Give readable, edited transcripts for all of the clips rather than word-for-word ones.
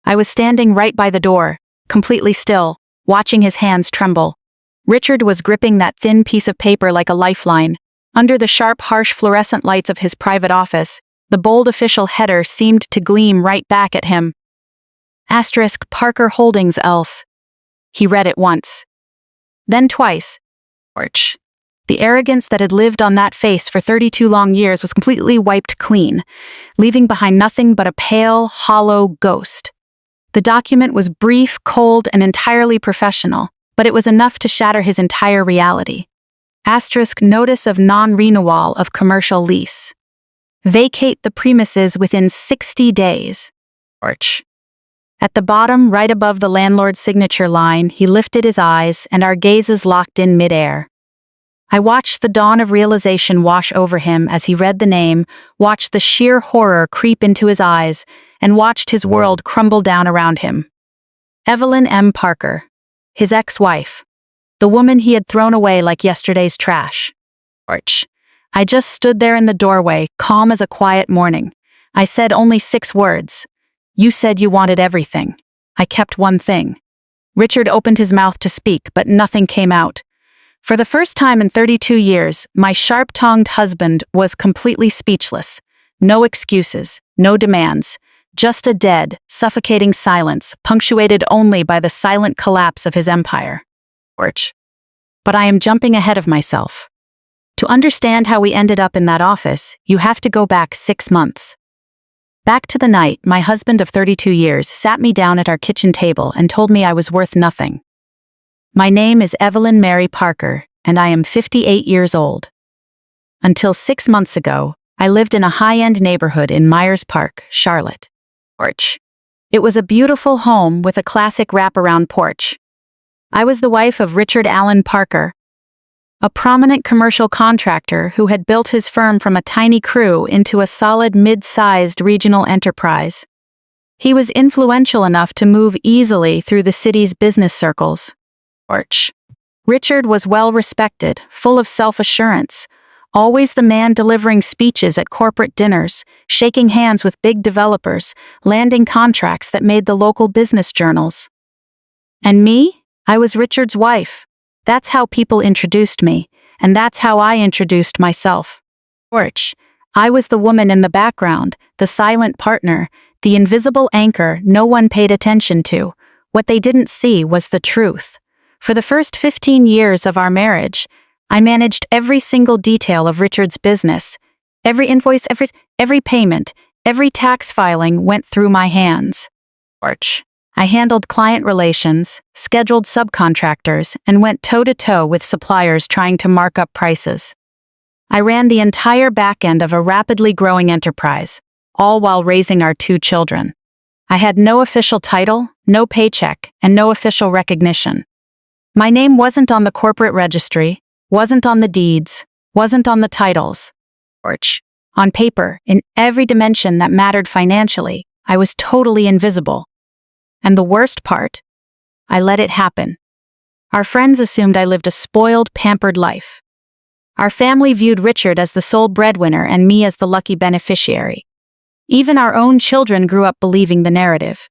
I was standing right by the door, completely still, watching his hands tremble. Richard was gripping that thin piece of paper like a lifeline. Under the sharp, harsh fluorescent lights of his private office, the bold official header seemed to gleam right back at him. Asterisk Parker Holdings else. He read it once. Then twice. Porch. The arrogance that had lived on that face for 32 long years was completely wiped clean, leaving behind nothing but a pale, hollow ghost. The document was brief, cold, and entirely professional, but it was enough to shatter his entire reality. Asterisk Notice of non-renewal of commercial lease. Vacate the premises within 60 days. Porch. At the bottom, right above the landlord's signature line, he lifted his eyes, and our gazes locked in midair. I watched the dawn of realization wash over him as he read the name, watched the sheer horror creep into his eyes, and watched his world crumble down around him. Evelyn M. Parker, his ex-wife, the woman he had thrown away like yesterday's trash. Porch. I just stood there in the doorway, calm as a quiet morning. I said only 6 words. You said you wanted everything. I kept one thing. Richard opened his mouth to speak, but nothing came out. For the first time in 32 years, my sharp-tongued husband was completely speechless. No excuses, no demands, just a dead, suffocating silence, punctuated only by the silent collapse of his empire. Porch. But I am jumping ahead of myself. To understand how we ended up in that office, you have to go back 6 months. Back to the night my husband of 32 years sat me down at our kitchen table and told me I was worth nothing. My name is Evelyn Mary Parker, and I am 58 years old. Until 6 months ago, I lived in a high-end neighborhood in Myers Park, Charlotte. Porch. It was a beautiful home with a classic wraparound porch. I was the wife of Richard Allen Parker, a prominent commercial contractor who had built his firm from a tiny crew into a solid mid-sized regional enterprise. He was influential enough to move easily through the city's business circles. Porch. Richard was well-respected, full of self-assurance, always the man delivering speeches at corporate dinners, shaking hands with big developers, landing contracts that made the local business journals. And me? I was Richard's wife. That's how people introduced me, and that's how I introduced myself. Porch. I was the woman in the background, the silent partner, the invisible anchor no one paid attention to. What they didn't see was the truth. For the first 15 years of our marriage, I managed every single detail of Richard's business. Every invoice, every payment, every tax filing went through my hands. Porch. I handled client relations, scheduled subcontractors, and went toe-to-toe with suppliers trying to mark up prices. I ran the entire back end of a rapidly growing enterprise, all while raising our 2 children. I had no official title, no paycheck, and no official recognition. My name wasn't on the corporate registry, wasn't on the deeds, wasn't on the titles. Porch. On paper, in every dimension that mattered financially, I was totally invisible. And the worst part? I let it happen. Our friends assumed I lived a spoiled, pampered life. Our family viewed Richard as the sole breadwinner and me as the lucky beneficiary. Even our own children grew up believing the narrative.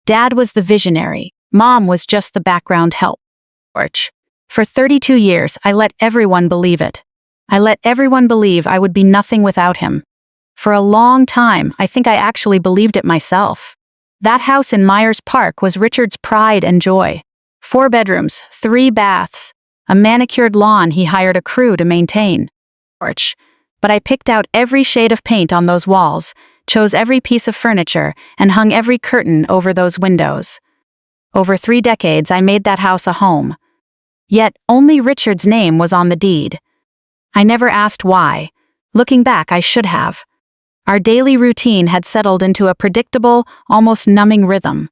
Dad was the visionary, Mom was just the background help. Porch. For 32 years, I let everyone believe it. I let everyone believe I would be nothing without him. For a long time, I think I actually believed it myself. That house in Myers Park was Richard's pride and joy. 4 bedrooms, 3 baths, a manicured lawn he hired a crew to maintain. Porch. But I picked out every shade of paint on those walls, chose every piece of furniture, and hung every curtain over those windows. Over 3 decades, I made that house a home. Yet, only Richard's name was on the deed. I never asked why. Looking back, I should have. Our daily routine had settled into a predictable, almost numbing rhythm.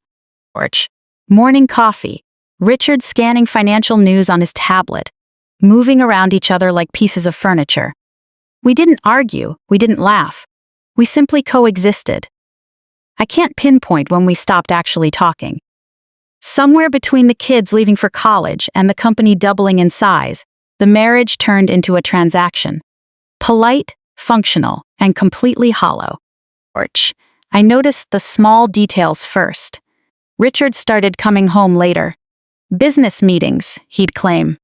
Porch. Morning coffee. Richard scanning financial news on his tablet, moving around each other like pieces of furniture. We didn't argue, we didn't laugh. We simply coexisted. I can't pinpoint when we stopped actually talking. Somewhere between the kids leaving for college and the company doubling in size, the marriage turned into a transaction. Polite, functional, and completely hollow. Porch. I noticed the small details first. Richard started coming home later. Business meetings, he'd claim.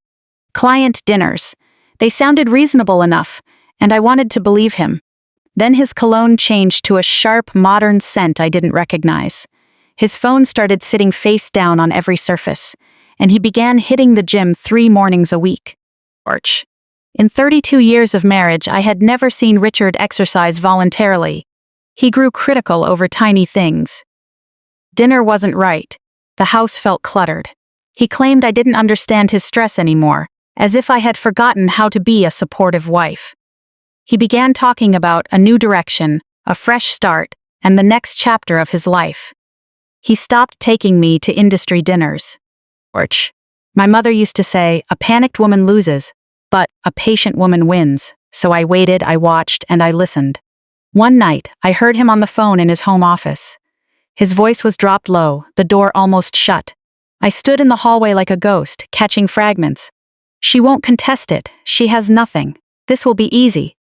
Client dinners. They sounded reasonable enough, and I wanted to believe him. Then his cologne changed to a sharp, modern scent I didn't recognize. His phone started sitting face down on every surface, and he began hitting the gym 3 mornings a week. Arch. In 32 years of marriage, I had never seen Richard exercise voluntarily. He grew critical over tiny things. Dinner wasn't right. The house felt cluttered. He claimed I didn't understand his stress anymore, as if I had forgotten how to be a supportive wife. He began talking about a new direction, a fresh start, and the next chapter of his life. He stopped taking me to industry dinners. Arch. My mother used to say, a panicked woman loses, but a patient woman wins. So I waited, I watched, and I listened. One night, I heard him on the phone in his home office. His voice was dropped low, the door almost shut. I stood in the hallway like a ghost, catching fragments. She won't contest it. She has nothing. This will be easy.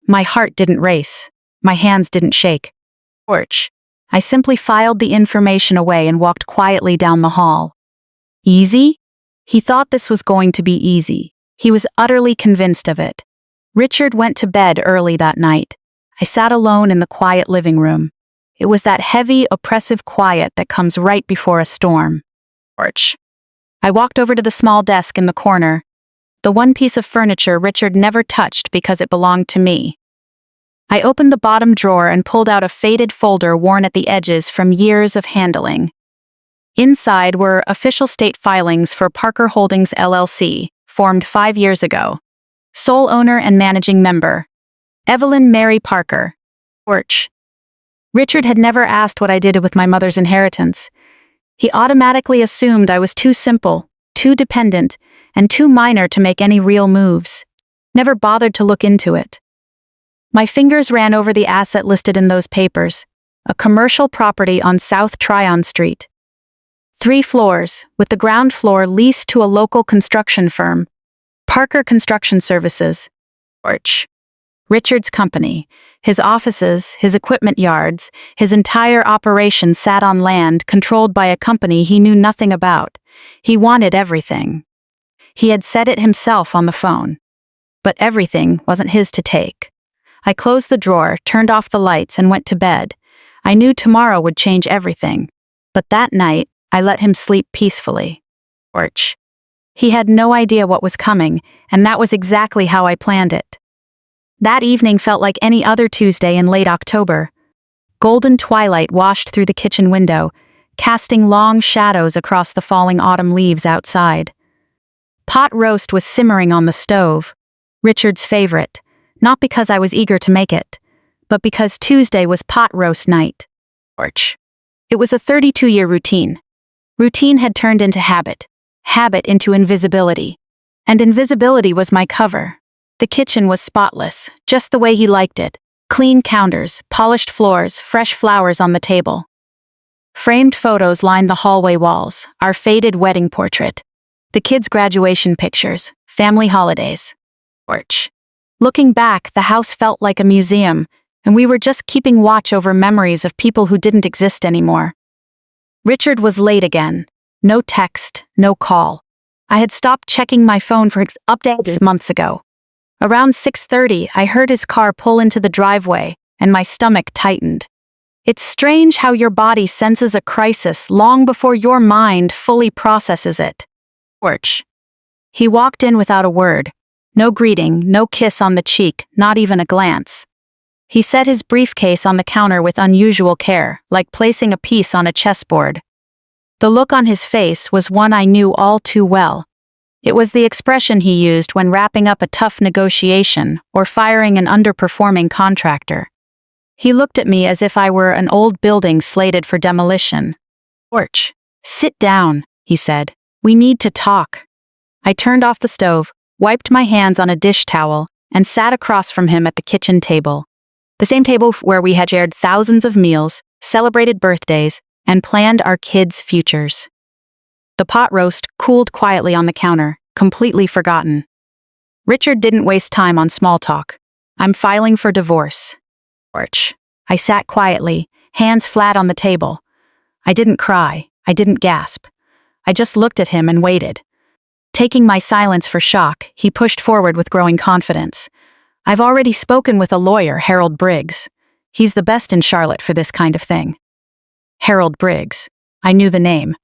My heart didn't race. My hands didn't shake. Porch. I simply filed the information away and walked quietly down the hall. Easy? He thought this was going to be easy. He was utterly convinced of it. Richard went to bed early that night. I sat alone in the quiet living room. It was that heavy, oppressive quiet that comes right before a storm. Porch. I walked over to the small desk in the corner, the one piece of furniture Richard never touched because it belonged to me. I opened the bottom drawer and pulled out a faded folder worn at the edges from years of handling. Inside were official state filings for Parker Holdings LLC, formed 5 years ago. Sole owner and managing member, Evelyn Mary Parker. Porch. Richard had never asked what I did with my mother's inheritance. He automatically assumed I was too simple, too dependent, and too minor to make any real moves. Never bothered to look into it. My fingers ran over the asset listed in those papers, a commercial property on South Tryon Street. 3 floors, with the ground floor leased to a local construction firm, Parker Construction Services. Porch. Richard's company, his offices, his equipment yards, his entire operation sat on land controlled by a company he knew nothing about. He wanted everything. He had said it himself on the phone. But everything wasn't his to take. I closed the drawer, turned off the lights, and went to bed. I knew tomorrow would change everything. But that night, I let him sleep peacefully. Porch. He had no idea what was coming, and that was exactly how I planned it. That evening felt like any other Tuesday in late October. Golden twilight washed through the kitchen window, casting long shadows across the falling autumn leaves outside. Pot roast was simmering on the stove, Richard's favorite, not because I was eager to make it, but because Tuesday was pot roast night. Porch. It was a 32-year routine. Routine had turned into habit, habit into invisibility, and invisibility was my cover. The kitchen was spotless, just the way he liked it. Clean counters, polished floors, fresh flowers on the table. Framed photos lined the hallway walls, our faded wedding portrait, the kids' graduation pictures, family holidays. Porch. Looking back, the house felt like a museum, and we were just keeping watch over memories of people who didn't exist anymore. Richard was late again. No text, no call. I had stopped checking my phone for updates months ago. Around 6:30, I heard his car pull into the driveway, and my stomach tightened. It's strange how your body senses a crisis long before your mind fully processes it. Porch. He walked in without a word. No greeting, no kiss on the cheek, not even a glance. He set his briefcase on the counter with unusual care, like placing a piece on a chessboard. The look on his face was one I knew all too well. It was the expression he used when wrapping up a tough negotiation or firing an underperforming contractor. He looked at me as if I were an old building slated for demolition. Porch. Sit down, he said. We need to talk. I turned off the stove, wiped my hands on a dish towel, and sat across from him at the kitchen table. The same table where we had shared thousands of meals, celebrated birthdays, and planned our kids' futures. The pot roast cooled quietly on the counter, completely forgotten. Richard didn't waste time on small talk. I'm filing for divorce. Porch. I sat quietly, hands flat on the table. I didn't cry. I didn't gasp. I just looked at him and waited. Taking my silence for shock, he pushed forward with growing confidence. I've already spoken with a lawyer, Harold Briggs. He's the best in Charlotte for this kind of thing. Harold Briggs. I knew the name.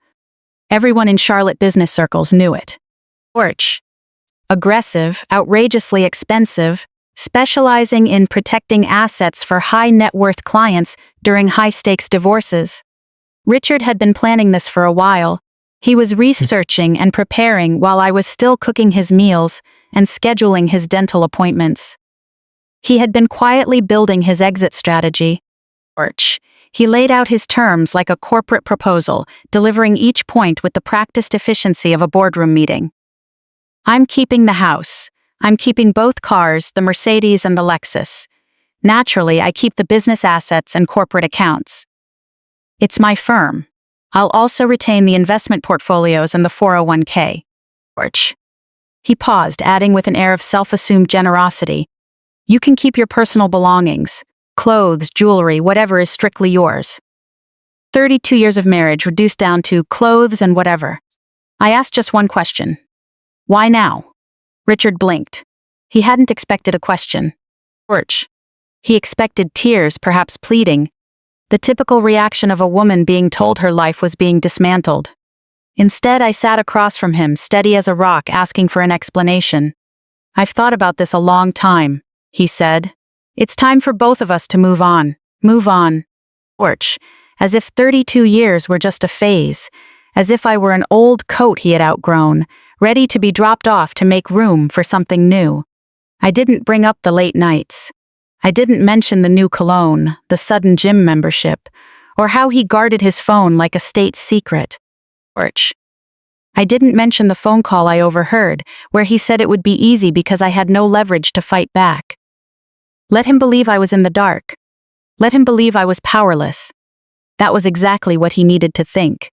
Everyone in Charlotte business circles knew it. Orch. Aggressive, outrageously expensive, specializing in protecting assets for high net worth clients during high-stakes divorces. Richard had been planning this for a while. He was researching and preparing while I was still cooking his meals and scheduling his dental appointments. He had been quietly building his exit strategy. Orch. He laid out his terms like a corporate proposal, delivering each point with the practiced efficiency of a boardroom meeting. I'm keeping the house. I'm keeping both cars, the Mercedes and the Lexus. Naturally, I keep the business assets and corporate accounts. It's my firm. I'll also retain the investment portfolios and the 401k. Orch. He paused, adding with an air of self-assumed generosity, You can keep your personal belongings. Clothes, jewelry, whatever is strictly yours. 32 years of marriage reduced down to clothes and whatever. I asked just one question. Why now? Richard blinked. He hadn't expected a question. Orch. He expected tears, perhaps pleading. The typical reaction of a woman being told her life was being dismantled. Instead, I sat across from him, steady as a rock, asking for an explanation. I've thought about this a long time, he said. It's time for both of us to move on. Move on. Orch. As if 32 years were just a phase. As if I were an old coat he had outgrown, ready to be dropped off to make room for something new. I didn't bring up the late nights. I didn't mention the new cologne, the sudden gym membership, or how he guarded his phone like a state secret. Orch. I didn't mention the phone call I overheard, where he said it would be easy because I had no leverage to fight back. Let him believe I was in the dark. Let him believe I was powerless. That was exactly what he needed to think.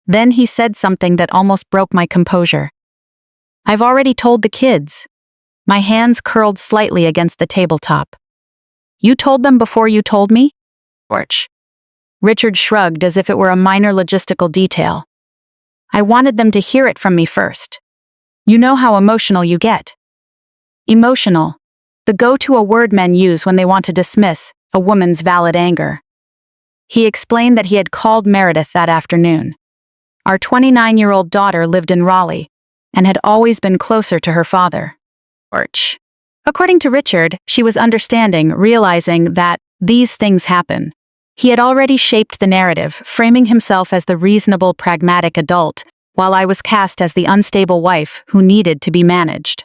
Then he said something that almost broke my composure. I've already told the kids. My hands curled slightly against the tabletop. You told them before you told me? Orch. Richard shrugged as if it were a minor logistical detail. I wanted them to hear it from me first. You know how emotional you get. Emotional. The go-to a word men use when they want to dismiss a woman's valid anger. He explained that he had called Meredith that afternoon. Our 29-year-old daughter lived in Raleigh and had always been closer to her father. Orch. According to Richard, she was understanding, realizing that these things happen. He had already shaped the narrative, framing himself as the reasonable, pragmatic adult, while I was cast as the unstable wife who needed to be managed.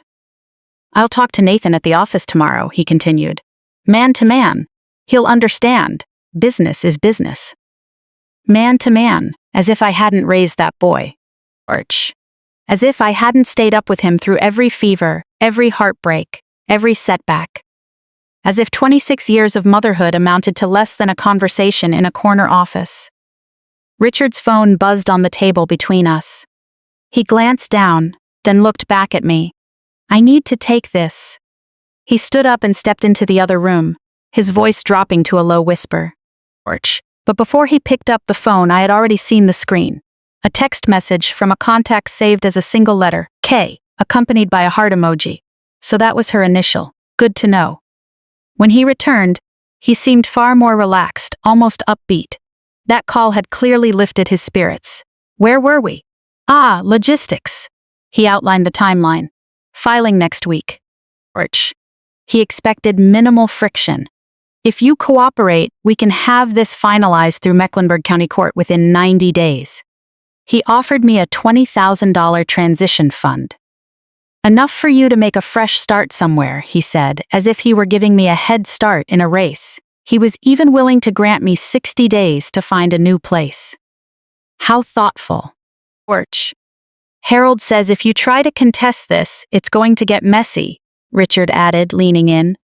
I'll talk to Nathan at the office tomorrow, he continued. Man to man. He'll understand. Business is business. Man to man, as if I hadn't raised that boy. Orch. As if I hadn't stayed up with him through every fever, every heartbreak, every setback. As if 26 years of motherhood amounted to less than a conversation in a corner office. Richard's phone buzzed on the table between us. He glanced down, then looked back at me. I need to take this. He stood up and stepped into the other room, his voice dropping to a low whisper. Orch. But before he picked up the phone, I had already seen the screen. A text message from a contact saved as a single letter, K, accompanied by a heart emoji. So that was her initial. Good to know. When he returned, he seemed far more relaxed, almost upbeat. That call had clearly lifted his spirits. Where were we? Logistics. He outlined the timeline. Filing next week. Orch. He expected minimal friction. If you cooperate, we can have this finalized through Mecklenburg County Court within 90 days. He offered me a $20,000 transition fund. Enough for you to make a fresh start somewhere, he said, as if he were giving me a head start in a race. He was even willing to grant me 60 days to find a new place. How thoughtful. Orch. Harold says if you try to contest this, it's going to get messy, Richard added, leaning in.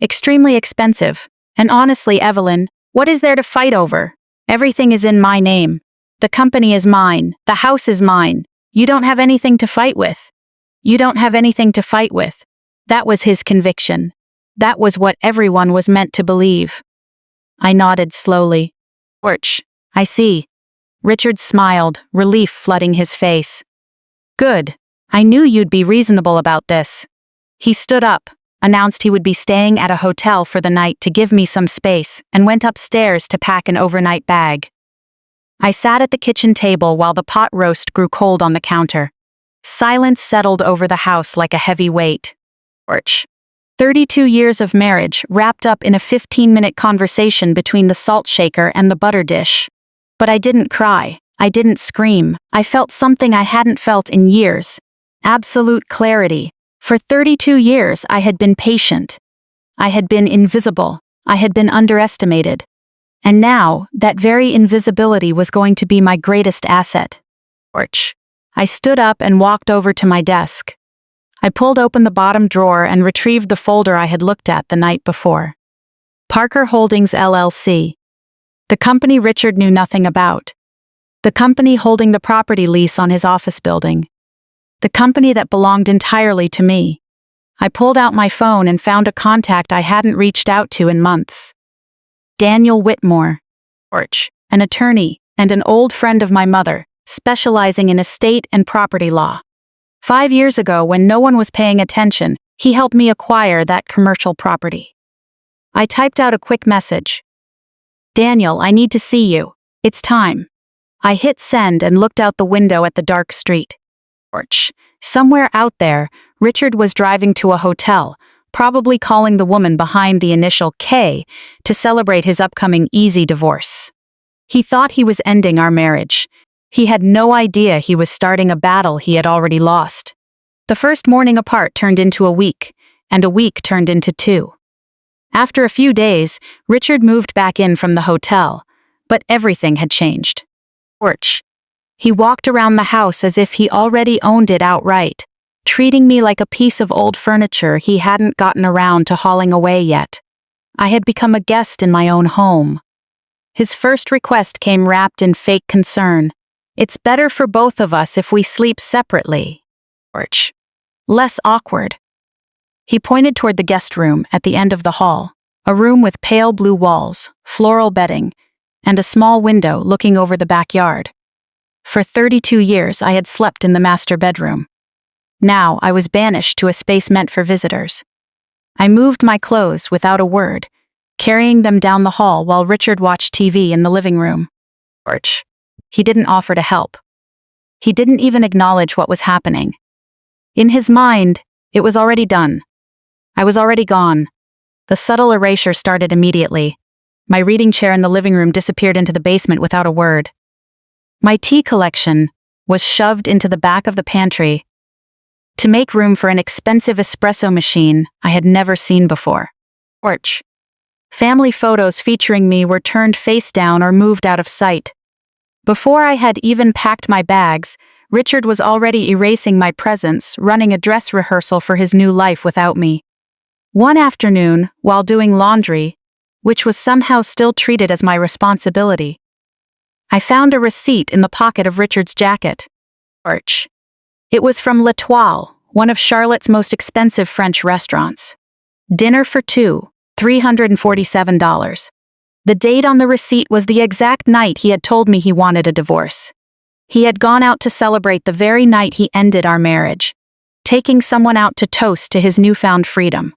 Extremely expensive. And honestly, Evelyn, what is there to fight over? Everything is in my name. The company is mine. The house is mine. You don't have anything to fight with. You don't have anything to fight with. That was his conviction. That was what everyone was meant to believe. I nodded slowly. Porch. I see. Richard smiled, relief flooding his face. Good. I knew you'd be reasonable about this. He stood up, announced he would be staying at a hotel for the night to give me some space, and went upstairs to pack an overnight bag. I sat at the kitchen table while the pot roast grew cold on the counter. Silence settled over the house like a heavy weight. Porch. 32 years of marriage wrapped up in a 15-minute conversation between the salt shaker and the butter dish. But I didn't cry. I didn't scream. I felt something I hadn't felt in years. Absolute clarity. For 32 years, I had been patient. I had been invisible. I had been underestimated. And now, that very invisibility was going to be my greatest asset. Porch. I stood up and walked over to my desk. I pulled open the bottom drawer and retrieved the folder I had looked at the night before. Parker Holdings LLC. The company Richard knew nothing about. The company holding the property lease on his office building. The company that belonged entirely to me. I pulled out my phone and found a contact I hadn't reached out to in months. Daniel Whitmore. Porch. An attorney and an old friend of my mother, specializing in estate and property law. 5 years ago, when no one was paying attention, he helped me acquire that commercial property. I typed out a quick message. Daniel, I need to see you. It's time. I hit send and looked out the window at the dark street. Porch. Somewhere out there, Richard was driving to a hotel, probably calling the woman behind the initial K to celebrate his upcoming easy divorce. He thought he was ending our marriage. He had no idea he was starting a battle he had already lost. The first morning apart turned into a week, and a week turned into 2. After a few days, Richard moved back in from the hotel, but everything had changed. Porch. He walked around the house as if he already owned it outright, treating me like a piece of old furniture he hadn't gotten around to hauling away yet. I had become a guest in my own home. His first request came wrapped in fake concern. It's better for both of us if we sleep separately. Porch. Less awkward. He pointed toward the guest room at the end of the hall, a room with pale blue walls, floral bedding, and a small window looking over the backyard. For 32 years, I had slept in the master bedroom. Now I was banished to a space meant for visitors. I moved my clothes without a word, carrying them down the hall while Richard watched TV in the living room. Porch. He didn't offer to help. He didn't even acknowledge what was happening. In his mind, it was already done. I was already gone. The subtle erasure started immediately. My reading chair in the living room disappeared into the basement without a word. My tea collection was shoved into the back of the pantry to make room for an expensive espresso machine I had never seen before. Porch. Family photos featuring me were turned face down or moved out of sight. Before I had even packed my bags, Richard was already erasing my presence, running a dress rehearsal for his new life without me. One afternoon, while doing laundry, which was somehow still treated as my responsibility, I found a receipt in the pocket of Richard's jacket. Porch. It was from L'Etoile, one of Charlotte's most expensive French restaurants. Dinner for 2, $347. The date on the receipt was the exact night he had told me he wanted a divorce. He had gone out to celebrate the very night he ended our marriage, taking someone out to toast to his newfound freedom.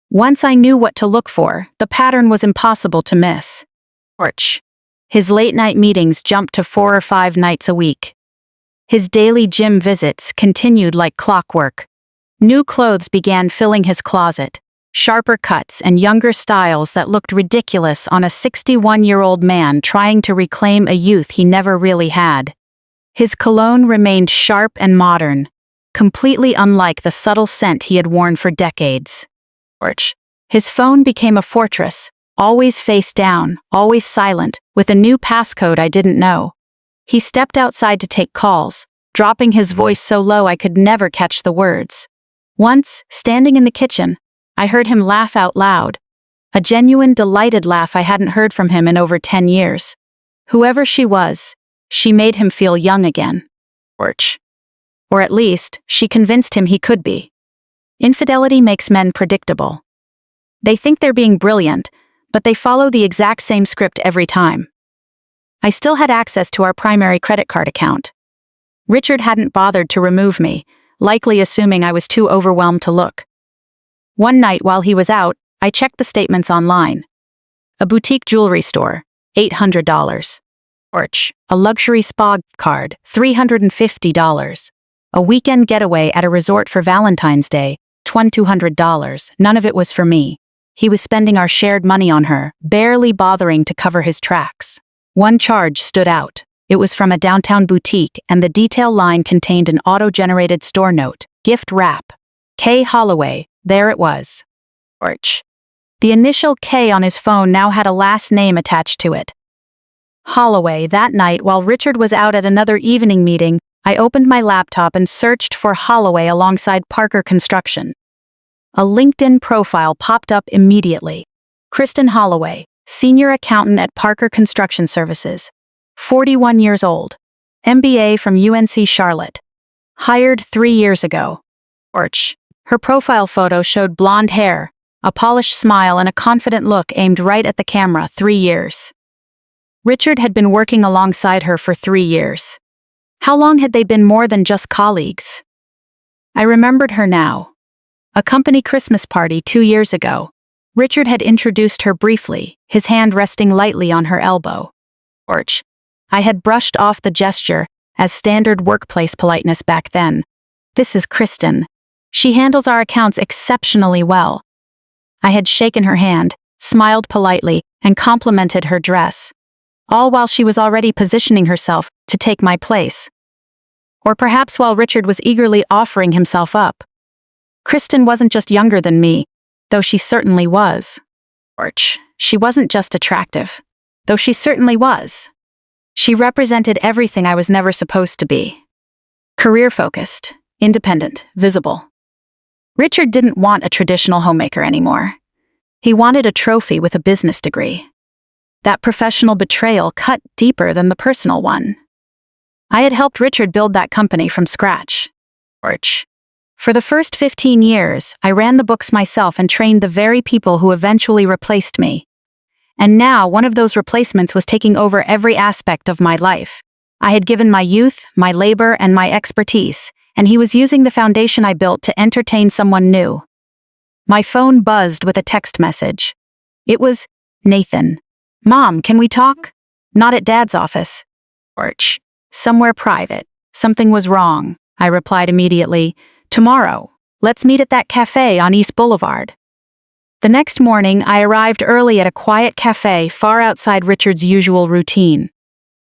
Once I knew what to look for, the pattern was impossible to miss. Porch. His late-night meetings jumped to 4 or 5 nights a week. His daily gym visits continued like clockwork. New clothes began filling his closet, sharper cuts and younger styles that looked ridiculous on a 61-year-old man trying to reclaim a youth he never really had. His cologne remained sharp and modern, completely unlike the subtle scent he had worn for decades. Porch. His phone became a fortress, always face down, always silent, with a new passcode I didn't know. He stepped outside to take calls, dropping his voice so low I could never catch the words. Once, standing in the kitchen, I heard him laugh out loud. A genuine, delighted laugh I hadn't heard from him in over 10 years. Whoever she was, she made him feel young again. Porch. Or at least, she convinced him he could be. Infidelity makes men predictable. They think they're being brilliant, but they follow the exact same script every time. I still had access to our primary credit card account. Richard hadn't bothered to remove me, likely assuming I was too overwhelmed to look. One night while he was out, I checked the statements online. A boutique jewelry store, $800. Porch, a luxury spa card, $350. A weekend getaway at a resort for Valentine's Day, $2,200. None of it was for me. He was spending our shared money on her, barely bothering to cover his tracks. One charge stood out. It was from a downtown boutique, and the detail line contained an auto-generated store note. Gift wrap. K. Holloway. There it was. Porch. The initial K on his phone now had a last name attached to it. Holloway. That night, while Richard was out at another evening meeting, I opened my laptop and searched for Holloway alongside Parker Construction. A LinkedIn profile popped up immediately. Kristen Holloway, senior accountant at Parker Construction Services. 41 years old. MBA from UNC Charlotte. Hired 3 years ago. Porch. Her profile photo showed blonde hair, a polished smile, and a confident look aimed right at the camera. 3 years. Richard had been working alongside her for 3 years. How long had they been more than just colleagues? I remembered her now. A company Christmas party 2 years ago. Richard had introduced her briefly, his hand resting lightly on her elbow. Porch. I had brushed off the gesture as standard workplace politeness back then. This is Kristen. She handles our accounts exceptionally well. I had shaken her hand, smiled politely, and complimented her dress, all while she was already positioning herself to take my place. Or perhaps while Richard was eagerly offering himself up. Kristen wasn't just younger than me, though she certainly was. Porch. She wasn't just attractive, though she certainly was. She represented everything I was never supposed to be. Career-focused, independent, visible. Richard didn't want a traditional homemaker anymore. He wanted a trophy with a business degree. That professional betrayal cut deeper than the personal one. I had helped Richard build that company from scratch. Porch. For the first 15 years, I ran the books myself and trained the very people who eventually replaced me. And now one of those replacements was taking over every aspect of my life. I had given my youth, my labor, and my expertise, and he was using the foundation I built to entertain someone new. My phone buzzed with a text message. It was Nathan. Mom, can we talk? Not at Dad's office. Porch. Somewhere private. Something was wrong. I replied immediately. Tomorrow. Let's meet at that cafe on East Boulevard. The next morning, I arrived early at a quiet cafe far outside Richard's usual routine.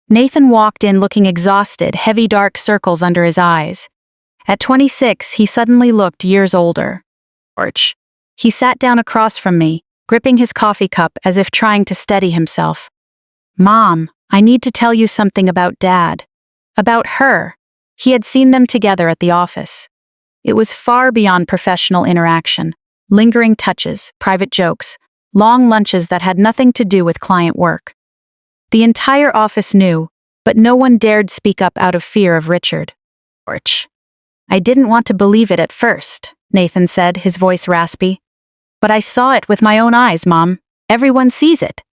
Nathan walked in looking exhausted, heavy dark circles under his eyes. At 26, he suddenly looked years older. Porch. He sat down across from me, gripping his coffee cup as if trying to steady himself. Mom, I need to tell you something about Dad. About her. He had seen them together at the office. It was far beyond professional interaction. Lingering touches, private jokes, long lunches that had nothing to do with client work. The entire office knew, but no one dared speak up out of fear of Richard. Porch. I didn't want to believe it at first, Nathan said, his voice raspy. But I saw it with my own eyes, Mom. Everyone sees it.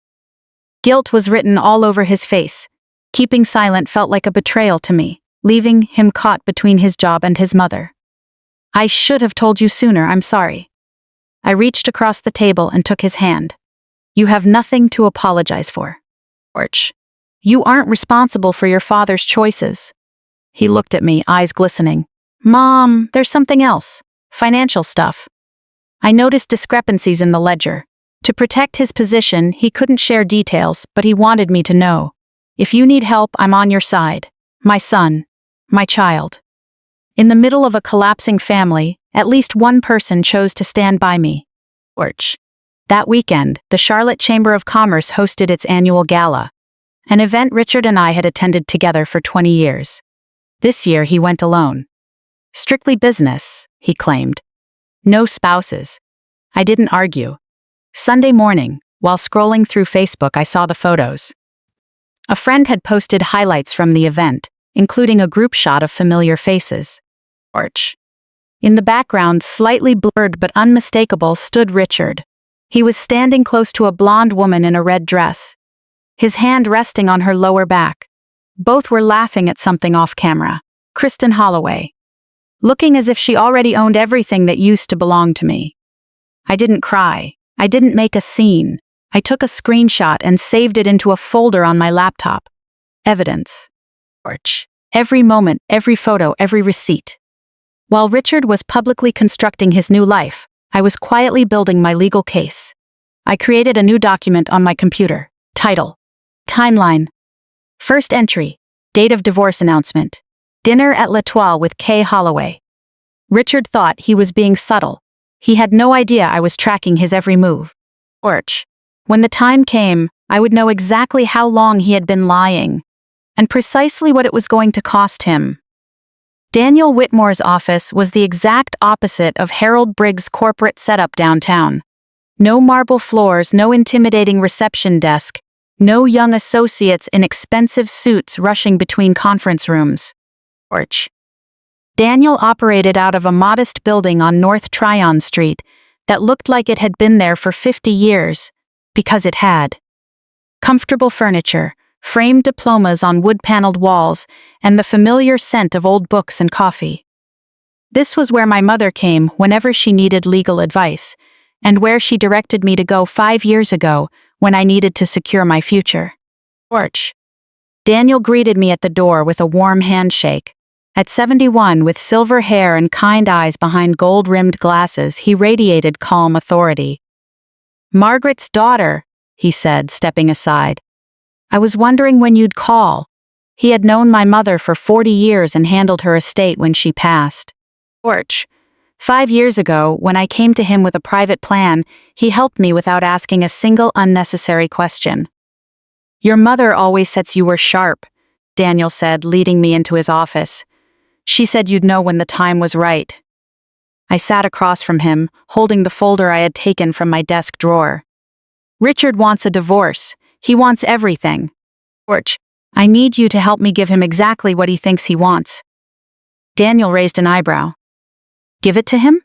Guilt was written all over his face. Keeping silent felt like a betrayal to me, leaving him caught between his job and his mother. I should have told you sooner, I'm sorry. I reached across the table and took his hand. You have nothing to apologize for. Porch. You aren't responsible for your father's choices. He looked at me, eyes glistening. Mom, there's something else. Financial stuff. I noticed discrepancies in the ledger. To protect his position, he couldn't share details, but he wanted me to know. If you need help, I'm on your side. My son. My child. In the middle of a collapsing family, at least one person chose to stand by me. Porch. That weekend, the Charlotte Chamber of Commerce hosted its annual gala, an event Richard and I had attended together for 20 years. This year he went alone. Strictly business, he claimed. No spouses. I didn't argue. Sunday morning, while scrolling through Facebook, I saw the photos. A friend had posted highlights from the event, including a group shot of familiar faces. Porch. In the background, slightly blurred but unmistakable, stood Richard. He was standing close to a blonde woman in a red dress, his hand resting on her lower back. Both were laughing at something off camera. Kristen Holloway, looking as if she already owned everything that used to belong to me. I didn't cry. I didn't make a scene. I took a screenshot and saved it into a folder on my laptop. Evidence. Every moment, every photo, every receipt. While Richard was publicly constructing his new life, I was quietly building my legal case. I created a new document on my computer. Title. Timeline. First entry. Date of divorce announcement. Dinner at L'Etoile with Kay Holloway. Richard thought he was being subtle. He had no idea I was tracking his every move. When the time came, I would know exactly how long he had been lying, and precisely what it was going to cost him. Daniel Whitmore's office was the exact opposite of Harold Briggs' corporate setup downtown. No marble floors, no intimidating reception desk, no young associates in expensive suits rushing between conference rooms. Daniel operated out of a modest building on North Tryon Street that looked like it had been there for 50 years, because it had. Comfortable furniture, framed diplomas on wood-paneled walls, and the familiar scent of old books and coffee. This was where my mother came whenever she needed legal advice, and where she directed me to go 5 years ago when I needed to secure my future. Daniel greeted me at the door with a warm handshake. At 71, with silver hair and kind eyes behind gold-rimmed glasses, he radiated calm authority. "Margaret's daughter," he said, stepping aside. "I was wondering when you'd call." He had known my mother for 40 years and handled her estate when she passed. 5 years ago, when I came to him with a private plan, he helped me without asking a single unnecessary question. "Your mother always said you were sharp," Daniel said, leading me into his office. "She said you'd know when the time was right." I sat across from him, holding the folder I had taken from my desk drawer. "Richard wants a divorce. He wants everything. I need you to help me give him exactly what he thinks he wants." Daniel raised an eyebrow. "Give it to him?"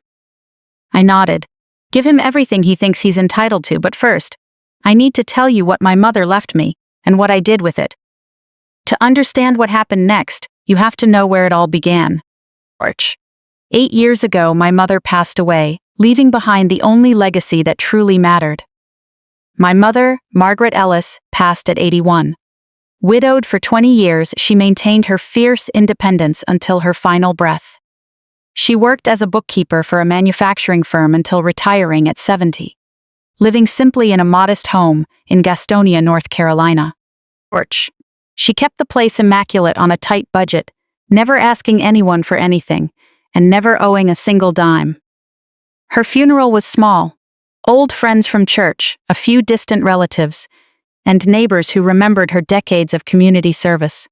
I nodded. "Give him everything he thinks he's entitled to, but first, I need to tell you what my mother left me, and what I did with it. To understand what happened next, you have to know where it all began. 8 years ago, my mother passed away, leaving behind the only legacy that truly mattered. My mother, Margaret Ellis, passed at 81. Widowed for 20 years, she maintained her fierce independence until her final breath. She worked as a bookkeeper for a manufacturing firm until retiring at 70, living simply in a modest home in Gastonia, North Carolina. She kept the place immaculate on a tight budget, never asking anyone for anything, and never owing a single dime. Her funeral was small. Old friends from church, a few distant relatives, and neighbors who remembered her decades of community service.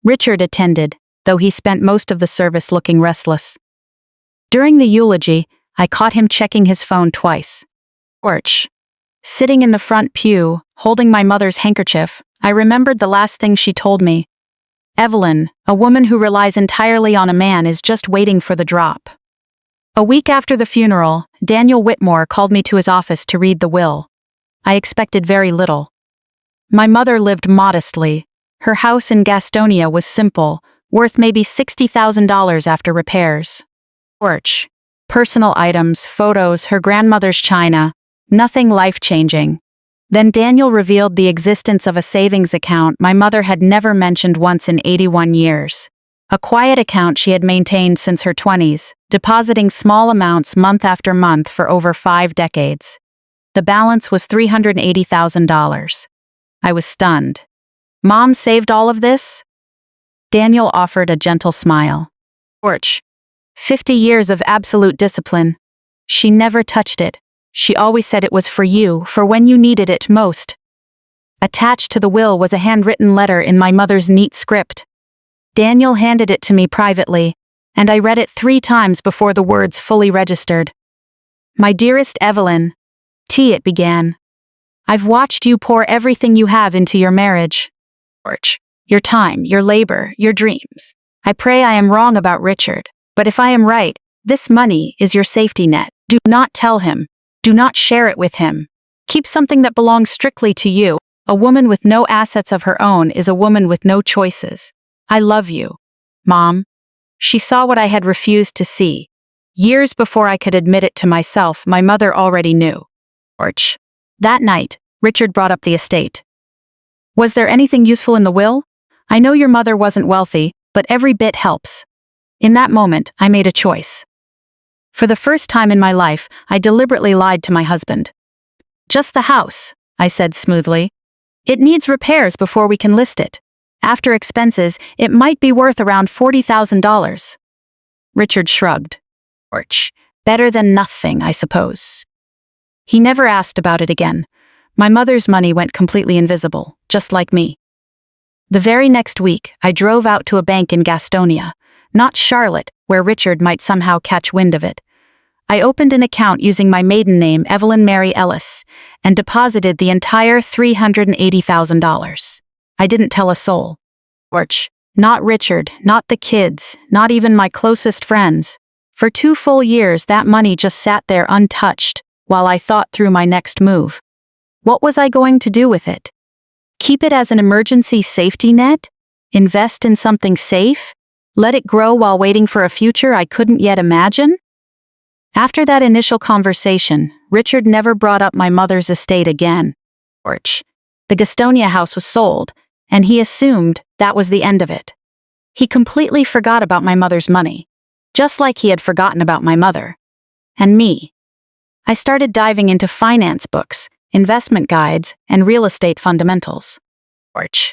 Richard attended, though he spent most of the service looking restless. During the eulogy, I caught him checking his phone twice. Sitting in the front pew, holding my mother's handkerchief, I remembered the last thing she told me. "Evelyn, a woman who relies entirely on a man is just waiting for the drop." A week after the funeral, Daniel Whitmore called me to his office to read the will. I expected very little. My mother lived modestly. Her house in Gastonia was simple, worth maybe $60,000 after repairs. Personal items, photos, her grandmother's china, nothing life-changing. Then Daniel revealed the existence of a savings account my mother had never mentioned once in 81 years. A quiet account she had maintained since her 20s, depositing small amounts month after month for over 5 decades. The balance was $380,000. I was stunned. "Mom saved all of this?" Daniel offered a gentle smile. 50 years of absolute discipline. She never touched it. She always said it was for you, for when you needed it most. Attached to the will was a handwritten letter in my mother's neat script. Daniel handed it to me privately, and I read it 3 times before the words fully registered. "My dearest Evelyn," it began. "I've watched you pour everything you have into your marriage. Your time, your labor, your dreams. I pray I am wrong about Richard, but if I am right, this money is your safety net. Do not tell him. Do not share it with him. Keep something that belongs strictly to you. A woman with no assets of her own is a woman with no choices. I love you, Mom. She saw what I had refused to see. Years before I could admit it to myself, my mother already knew. Orch. That night, Richard brought up the estate. Was there anything useful in the will? I know your mother wasn't wealthy, but every bit helps. In that moment, I made a choice. For the first time in my life, I deliberately lied to my husband. Just the house, I said smoothly. It needs repairs before we can list it. After expenses, it might be worth around $40,000. Richard shrugged. Orch. Better than nothing, I suppose. He never asked about it again. My mother's money went completely invisible, just like me. The very next week, I drove out to a bank in Gastonia, not Charlotte, where Richard might somehow catch wind of it. I opened an account using my maiden name, Evelyn Mary Ellis, and deposited the entire $380,000. I didn't tell a soul. Orch. Not Richard, not the kids, not even my closest friends. For 2 full years, that money just sat there untouched, while I thought through my next move. What was I going to do with it? Keep it as an emergency safety net? Invest in something safe? Let it grow while waiting for a future I couldn't yet imagine? After that initial conversation, Richard never brought up my mother's estate again. Orch. The Gastonia house was sold, and he assumed that was the end of it. He completely forgot about my mother's money, just like he had forgotten about my mother. And me. I started diving into finance books, investment guides, and real estate fundamentals. Orch.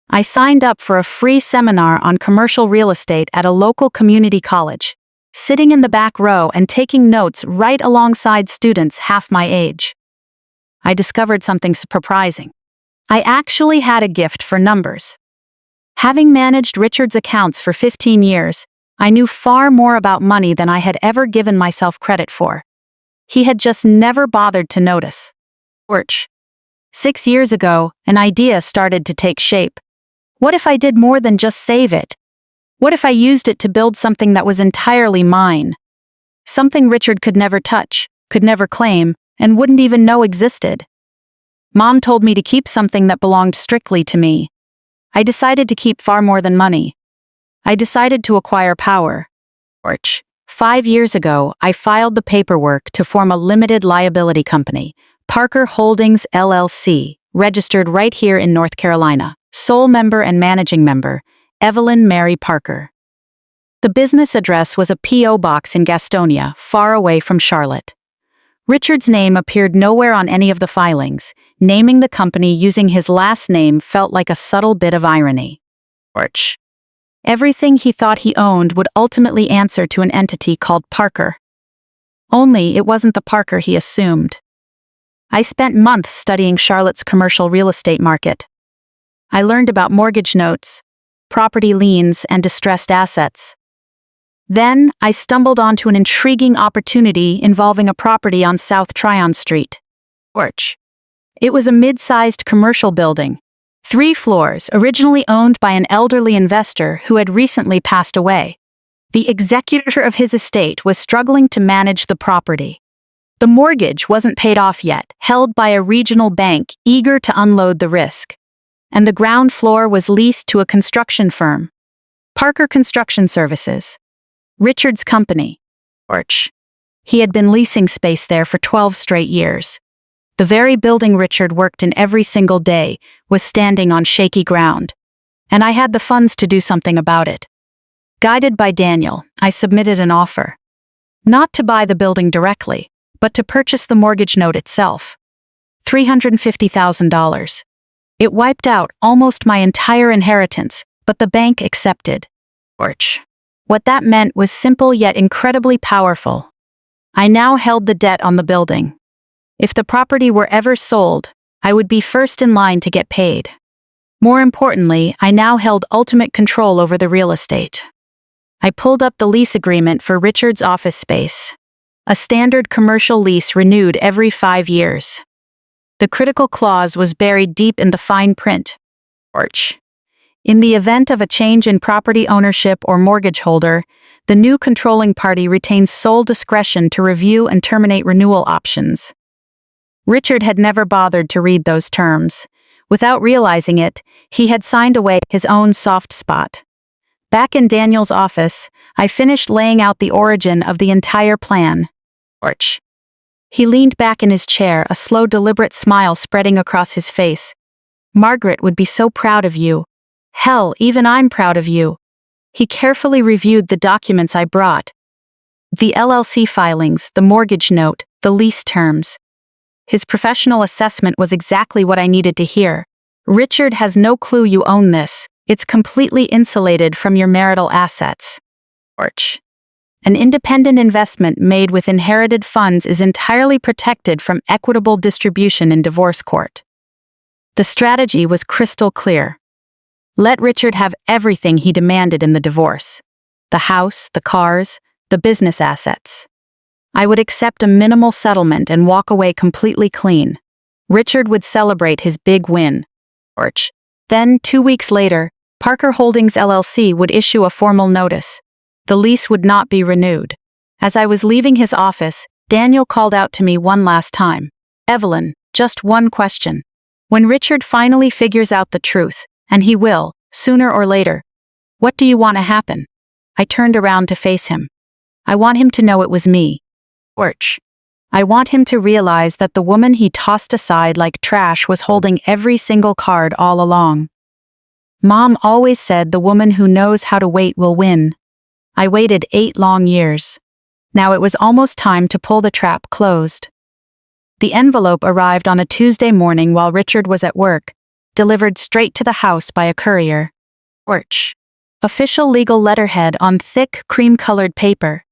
I signed up for a free seminar on commercial real estate at a local community college, sitting in the back row and taking notes right alongside students half my age. I discovered something surprising. I actually had a gift for numbers. Having managed Richard's accounts for 15 years, I knew far more about money than I had ever given myself credit for. He had just never bothered to notice. Orch. 6 years ago, an idea started to take shape. What if I did more than just save it? What if I used it to build something that was entirely mine? Something Richard could never touch, could never claim, and wouldn't even know existed. Mom told me to keep something that belonged strictly to me. I decided to keep far more than money. I decided to acquire power. Orch. 5 years ago, I filed the paperwork to form a limited liability company, Parker Holdings LLC, registered right here in North Carolina. Sole member and managing member, Evelyn Mary Parker. The business address was a P.O. box in Gastonia, far away from Charlotte. Richard's name appeared nowhere on any of the filings. Naming the company using his last name felt like a subtle bit of irony. Orch. Everything he thought he owned would ultimately answer to an entity called Parker. Only it wasn't the Parker he assumed. I spent months studying Charlotte's commercial real estate market. I learned about mortgage notes, property liens, and distressed assets. Then, I stumbled onto an intriguing opportunity involving a property on South Tryon Street. Orch. It was a mid-sized commercial building, 3 floors, originally owned by an elderly investor who had recently passed away. The executor of his estate was struggling to manage the property. The mortgage wasn't paid off yet, held by a regional bank eager to unload the risk. And the ground floor was leased to a construction firm, Parker Construction Services, Richard's company. Orch. He had been leasing space there for 12 straight years. The very building Richard worked in every single day was standing on shaky ground, and I had the funds to do something about it. Guided by Daniel, I submitted an offer. Not to buy the building directly, but to purchase the mortgage note itself. $350,000. It wiped out almost my entire inheritance, but the bank accepted. Orch. What that meant was simple yet incredibly powerful. I now held the debt on the building. If the property were ever sold, I would be first in line to get paid. More importantly, I now held ultimate control over the real estate. I pulled up the lease agreement for Richard's office space, a standard commercial lease renewed every 5 years. The critical clause was buried deep in the fine print. Orch. In the event of a change in property ownership or mortgage holder, the new controlling party retains sole discretion to review and terminate renewal options. Richard had never bothered to read those terms. Without realizing it, he had signed away his own soft spot. Back in Daniel's office, I finished laying out the origin of the entire plan. Orch. He leaned back in his chair, a slow, deliberate smile spreading across his face. Margaret would be so proud of you. Hell, even I'm proud of you. He carefully reviewed the documents I brought. The LLC filings, the mortgage note, the lease terms. His professional assessment was exactly what I needed to hear. Richard has no clue you own this. It's completely insulated from your marital assets. Orch. An independent investment made with inherited funds is entirely protected from equitable distribution in divorce court. The strategy was crystal clear. Let Richard have everything he demanded in the divorce. The house, the cars, the business assets. I would accept a minimal settlement and walk away completely clean. Richard would celebrate his big win. Orch. Then, 2 weeks later, Parker Holdings LLC would issue a formal notice. The lease would not be renewed. As I was leaving his office, Daniel called out to me one last time. Evelyn, just one question. When Richard finally figures out the truth, and he will, sooner or later, what do you want to happen? I turned around to face him. I want him to know it was me. Orch. I want him to realize that the woman he tossed aside like trash was holding every single card all along. Mom always said the woman who knows how to wait will win. I waited 8 long years. Now it was almost time to pull the trap closed. The envelope arrived on a Tuesday morning while Richard was at work, delivered straight to the house by a courier. Orch. Official legal letterhead on thick, cream-colored paper.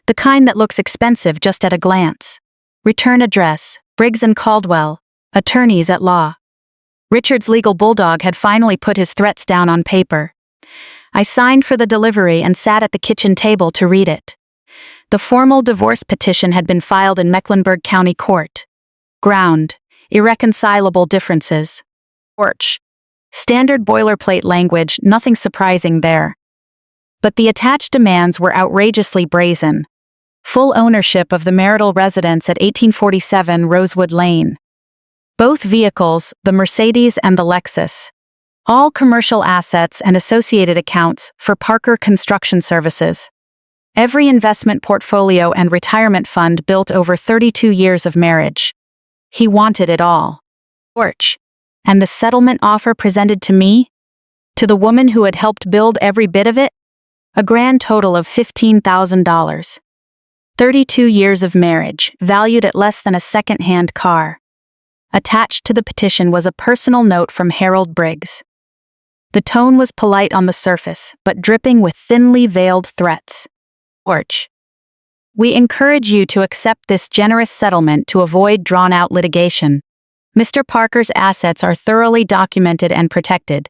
The kind that looks expensive just at a glance. Return address, Briggs & Caldwell, attorneys at law. Richard's legal bulldog had finally put his threats down on paper. I signed for the delivery and sat at the kitchen table to read it. The formal divorce petition had been filed in Mecklenburg County Court. Ground, irreconcilable differences. Orch. Standard boilerplate language, nothing surprising there. But the attached demands were outrageously brazen. Full ownership of the marital residence at 1847 Rosewood Lane. Both vehicles, the Mercedes and the Lexus. All commercial assets and associated accounts for Parker Construction Services. Every investment portfolio and retirement fund built over 32 years of marriage. He wanted it all. Orch. And the settlement offer presented to me? To the woman who had helped build every bit of it? A grand total of $15,000. 32 years of marriage, valued at less than a second-hand car. Attached to the petition was a personal note from Harold Briggs. The tone was polite on the surface, but dripping with thinly veiled threats. Orch. We encourage you to accept this generous settlement to avoid drawn-out litigation. Mr. Parker's assets are thoroughly documented and protected.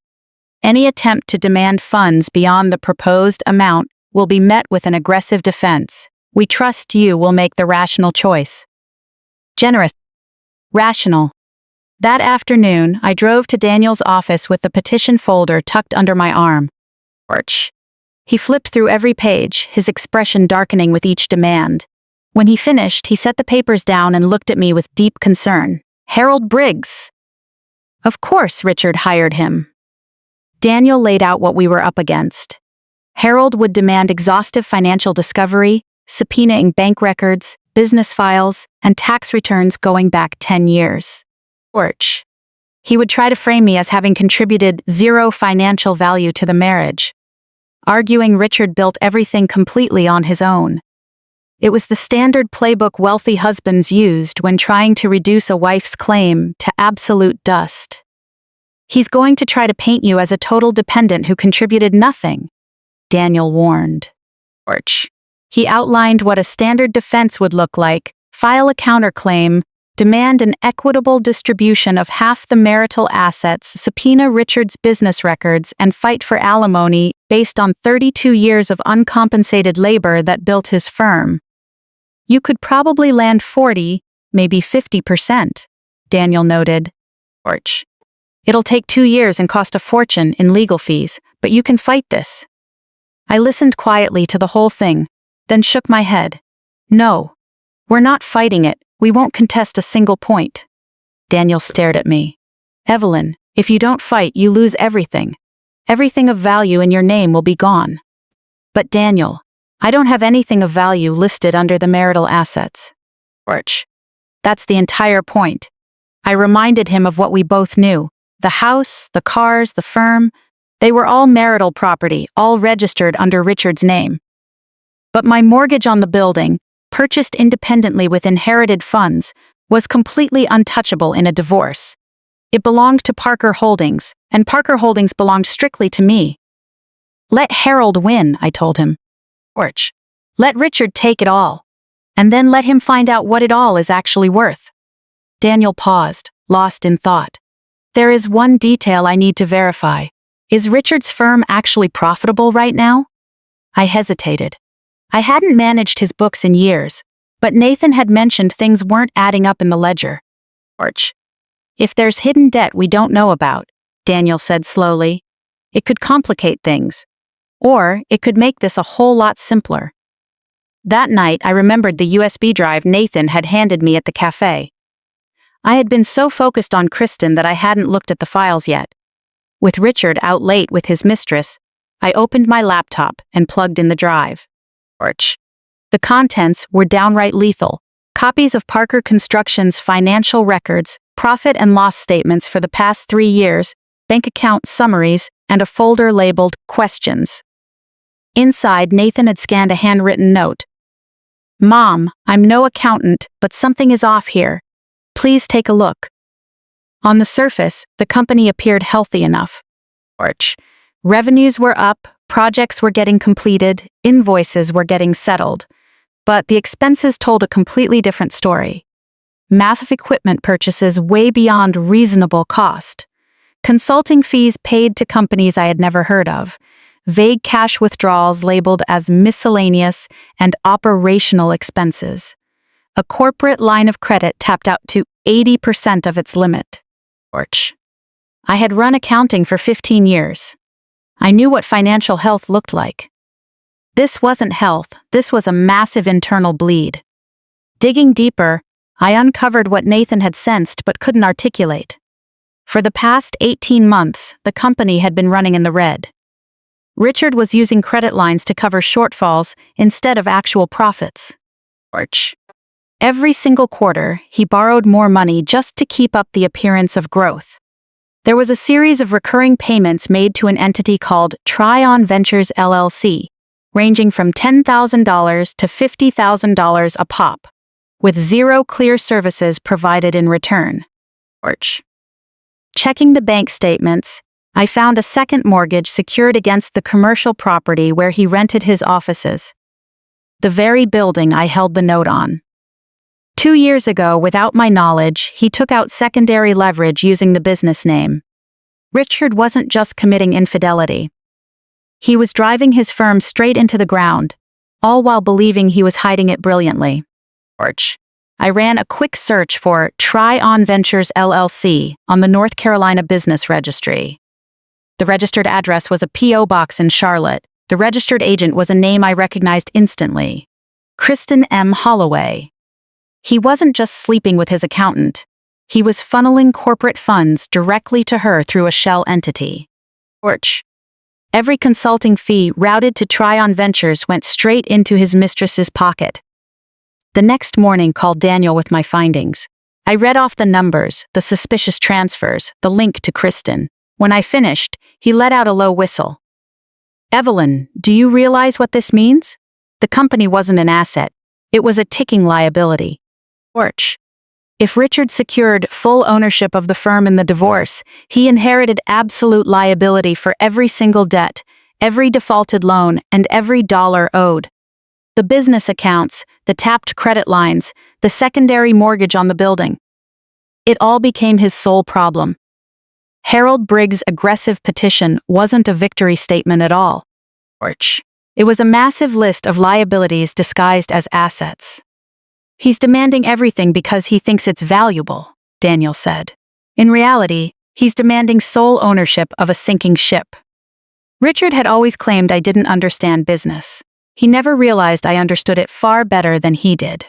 Any attempt to demand funds beyond the proposed amount will be met with an aggressive defense. We trust you will make the rational choice. Generous. Rational. That afternoon, I drove to Daniel's office with the petition folder tucked under my arm. Orch. He flipped through every page, his expression darkening with each demand. When he finished, he set the papers down and looked at me with deep concern. Harold Briggs. Of course Richard hired him. Daniel laid out what we were up against. Harold would demand exhaustive financial discovery, subpoenaing bank records, business files, and tax returns going back 10 years. Orch. He would try to frame me as having contributed zero financial value to the marriage, arguing Richard built everything completely on his own. It was the standard playbook wealthy husbands used when trying to reduce a wife's claim to absolute dust. He's going to try to paint you as a total dependent who contributed nothing, Daniel warned. Orch. He outlined what a standard defense would look like, file a counterclaim, demand an equitable distribution of half the marital assets, subpoena Richard's business records, and fight for alimony based on 32 years of uncompensated labor that built his firm. You could probably land 40, maybe 50%, Daniel noted. Orch. It'll take 2 years and cost a fortune in legal fees, but you can fight this. I listened quietly to the whole thing, then shook my head. No, we're not fighting it, We won't contest a single point. Daniel stared at me. Evelyn, if you don't fight, you lose everything. Everything of value in your name will be gone. But Daniel, I don't have anything of value listed under the marital assets. Orch. That's the entire point. I reminded him of what we both knew. The house, the cars, the firm. They were all marital property, all registered under Richard's name. But my mortgage on the building, purchased independently with inherited funds, was completely untouchable in a divorce. It belonged to Parker Holdings, and Parker Holdings belonged strictly to me. Let Harold win, I told him. Orch. Let Richard take it all. And then let him find out what it all is actually worth. Daniel paused, lost in thought. There is one detail I need to verify. Is Richard's firm actually profitable right now? I hesitated. I hadn't managed his books in years, but Nathan had mentioned things weren't adding up in the ledger. Orch. If there's hidden debt we don't know about, Daniel said slowly, it could complicate things. Or it could make this a whole lot simpler. That night I remembered the USB drive Nathan had handed me at the cafe. I had been so focused on Kristen that I hadn't looked at the files yet. With Richard out late with his mistress, I opened my laptop and plugged in the drive. Orch. The contents were downright lethal. Copies of Parker Construction's financial records, profit and loss statements for the past 3 years, bank account summaries, and a folder labeled questions. Inside, Nathan had scanned a handwritten note. Mom, I'm no accountant, but something is off here. Please take a look. On the surface, the company appeared healthy enough. Orch. Revenues were up, projects were getting completed, invoices were getting settled. But the expenses told a completely different story. Massive equipment purchases way beyond reasonable cost. Consulting fees paid to companies I had never heard of. Vague cash withdrawals labeled as miscellaneous and operational expenses. A corporate line of credit tapped out to 80% of its limit. Orch. I had run accounting for 15 years. I knew what financial health looked like. This wasn't health, this was a massive internal bleed. Digging deeper, I uncovered what Nathan had sensed but couldn't articulate. For the past 18 months, the company had been running in the red. Richard was using credit lines to cover shortfalls instead of actual profits. Orch. Every single quarter, he borrowed more money just to keep up the appearance of growth. There was a series of recurring payments made to an entity called Tryon Ventures LLC, ranging from $10,000 to $50,000 a pop, with zero clear services provided in return. Orch. Checking the bank statements, I found a second mortgage secured against the commercial property where he rented his offices. The very building I held the note on. 2 years ago, without my knowledge, he took out secondary leverage using the business name. Richard wasn't just committing infidelity. He was driving his firm straight into the ground, all while believing he was hiding it brilliantly. Orch. I ran a quick search for Tryon Ventures LLC on the North Carolina Business Registry. The registered address was a P.O. box in Charlotte. The registered agent was a name I recognized instantly. Kristen M. Holloway. He wasn't just sleeping with his accountant. He was funneling corporate funds directly to her through a shell entity. Orch. Every consulting fee routed to Tryon Ventures went straight into his mistress's pocket. The next morning called Daniel with my findings. I read off the numbers, the suspicious transfers, the link to Kristen. When I finished, he let out a low whistle. Evelyn, do you realize what this means? The company wasn't an asset. It was a ticking liability. Orch. If Richard secured full ownership of the firm in the divorce, he inherited absolute liability for every single debt, every defaulted loan, and every dollar owed. The business accounts, the tapped credit lines, the secondary mortgage on the building. It all became his sole problem. Harold Briggs' aggressive petition wasn't a victory statement at all. Orch. It was a massive list of liabilities disguised as assets. He's demanding everything because he thinks it's valuable, Daniel said. In reality, he's demanding sole ownership of a sinking ship. Richard had always claimed I didn't understand business. He never realized I understood it far better than he did.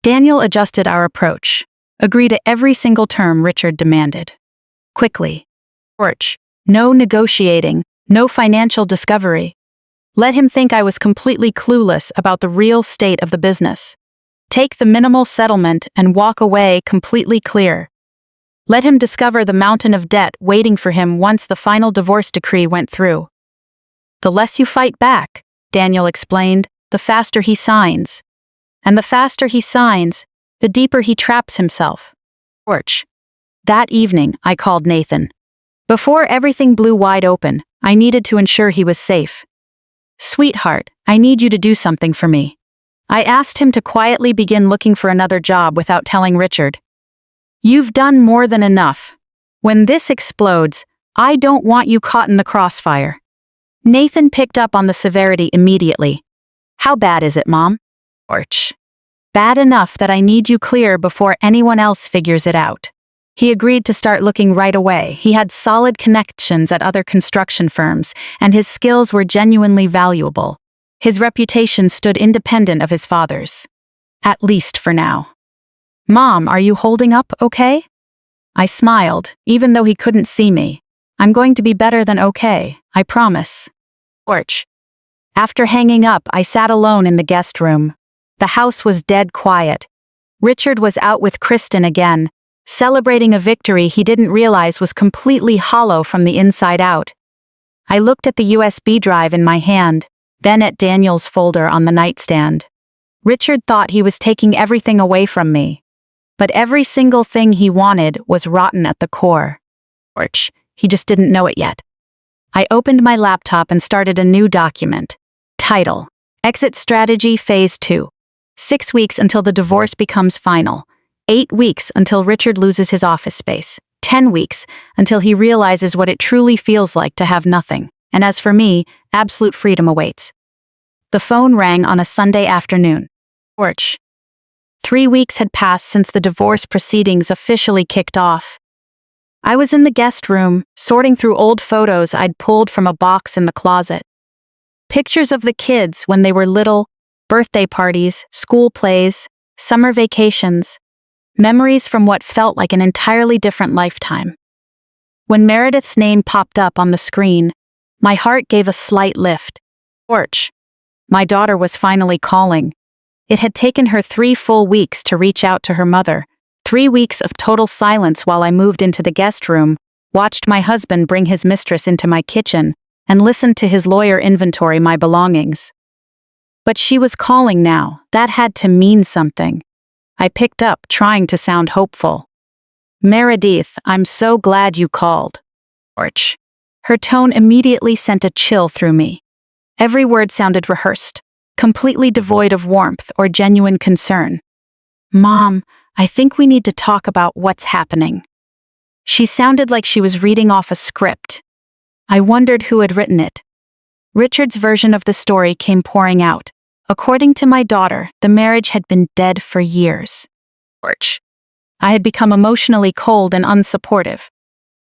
Daniel adjusted our approach. Agree to every single term Richard demanded. Quickly. Torch. No negotiating, no financial discovery. Let him think I was completely clueless about the real state of the business. Take the minimal settlement and walk away completely clear. Let him discover the mountain of debt waiting for him once the final divorce decree went through. The less you fight back, Daniel explained, the faster he signs. And the faster he signs, the deeper he traps himself. Torch. That evening, I called Nathan. Before everything blew wide open, I needed to ensure he was safe. Sweetheart, I need you to do something for me. I asked him to quietly begin looking for another job without telling Richard. You've done more than enough. When this explodes, I don't want you caught in the crossfire. Nathan picked up on the severity immediately. How bad is it, Mom? Torch. Bad enough that I need you clear before anyone else figures it out. He agreed to start looking right away. He had solid connections at other construction firms, and his skills were genuinely valuable. His reputation stood independent of his father's. At least for now. Mom, are you holding up okay? I smiled, even though he couldn't see me. I'm going to be better than okay, I promise. Torch. After hanging up, I sat alone in the guest room. The house was dead quiet. Richard was out with Kristen again, celebrating a victory he didn't realize was completely hollow from the inside out. I looked at the USB drive in my hand, then at Daniel's folder on the nightstand. Richard thought he was taking everything away from me. But every single thing he wanted was rotten at the core. Torch. He just didn't know it yet. I opened my laptop and started a new document. Title: Exit Strategy Phase 2. 6 weeks until the divorce becomes final. 8 weeks until Richard loses his office space. 10 weeks until he realizes what it truly feels like to have nothing. And as for me, absolute freedom awaits. The phone rang on a Sunday afternoon. Torch. 3 weeks had passed since the divorce proceedings officially kicked off. I was in the guest room, sorting through old photos I'd pulled from a box in the closet. Pictures of the kids when they were little, birthday parties, school plays, summer vacations, memories from what felt like an entirely different lifetime. When Meredith's name popped up on the screen, my heart gave a slight lift. Torch. My daughter was finally calling. It had taken her 3 full weeks to reach out to her mother. 3 weeks of total silence while I moved into the guest room, watched my husband bring his mistress into my kitchen, and listened to his lawyer inventory my belongings. But she was calling now. That had to mean something. I picked up, trying to sound hopeful. Meredith, I'm so glad you called. Torch. Her tone immediately sent a chill through me. Every word sounded rehearsed, completely devoid of warmth or genuine concern. Mom, I think we need to talk about what's happening. She sounded like she was reading off a script. I wondered who had written it. Richard's version of the story came pouring out. According to my daughter, the marriage had been dead for years. Torch. I had become emotionally cold and unsupportive.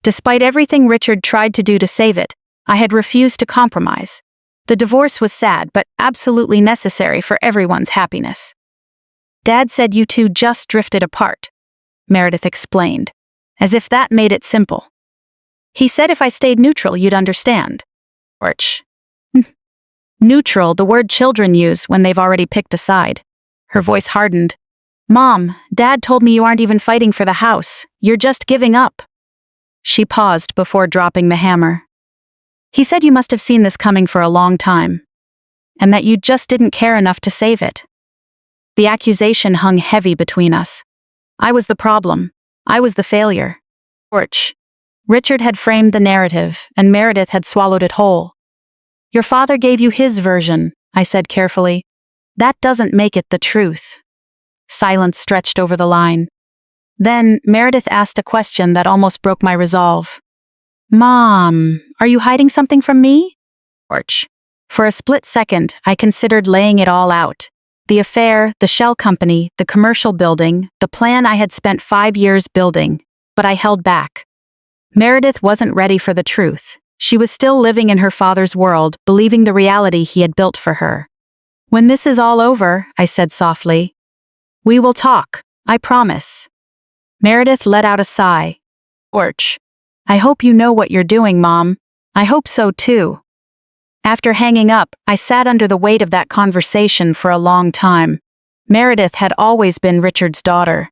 Despite everything Richard tried to do to save it, I had refused to compromise. The divorce was sad, but absolutely necessary for everyone's happiness. Dad said you two just drifted apart, Meredith explained, as if that made it simple. He said if I stayed neutral, you'd understand. Torch. Neutral, the word children use when they've already picked a side. Her voice hardened. Mom, Dad told me you aren't even fighting for the house. You're just giving up. She paused before dropping the hammer. He said you must have seen this coming for a long time, and that you just didn't care enough to save it. The accusation hung heavy between us. I was the problem. I was the failure. Torch. Richard had framed the narrative, and Meredith had swallowed it whole. Your father gave you his version, I said carefully. That doesn't make it the truth. Silence stretched over the line. Then Meredith asked a question that almost broke my resolve. Mom, are you hiding something from me? Torch. For a split second, I considered laying it all out. The affair, the shell company, the commercial building, the plan I had spent 5 years building. But I held back. Meredith wasn't ready for the truth. She was still living in her father's world, believing the reality he had built for her. When this is all over, I said softly, We will talk, I promise. Meredith let out a sigh. Orch. I hope you know what you're doing, Mom. I hope so too. After hanging up, I sat under the weight of that conversation for a long time. Meredith had always been Richard's daughter.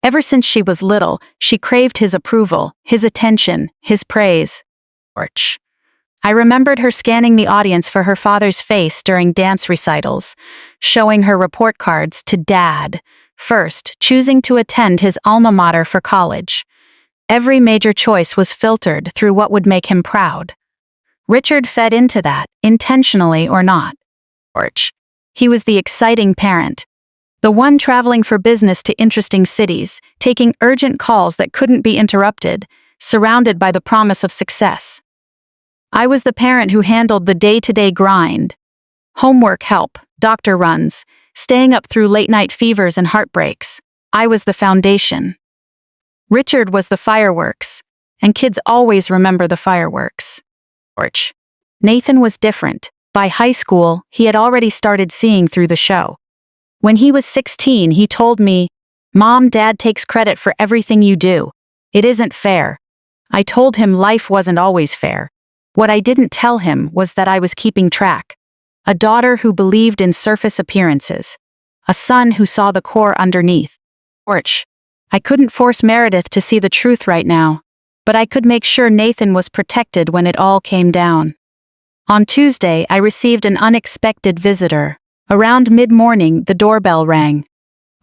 Ever since she was little, she craved his approval, his attention, his praise. Orch. I remembered her scanning the audience for her father's face during dance recitals, showing her report cards to Dad, first choosing to attend his alma mater for college. Every major choice was filtered through what would make him proud. Richard fed into that, intentionally or not. Orch. He was the exciting parent. The one traveling for business to interesting cities, taking urgent calls that couldn't be interrupted, surrounded by the promise of success. I was the parent who handled the day-to-day grind. Homework help, doctor runs, staying up through late-night fevers and heartbreaks. I was the foundation. Richard was the fireworks, and kids always remember the fireworks. Orch. Nathan was different. By high school, he had already started seeing through the show. When he was 16, he told me, "Mom, Dad takes credit for everything you do. It isn't fair." I told him life wasn't always fair. What I didn't tell him was that I was keeping track. A daughter who believed in surface appearances. A son who saw the core underneath. Orch. I couldn't force Meredith to see the truth right now, but I could make sure Nathan was protected when it all came down. On Tuesday, I received an unexpected visitor. Around mid-morning, the doorbell rang.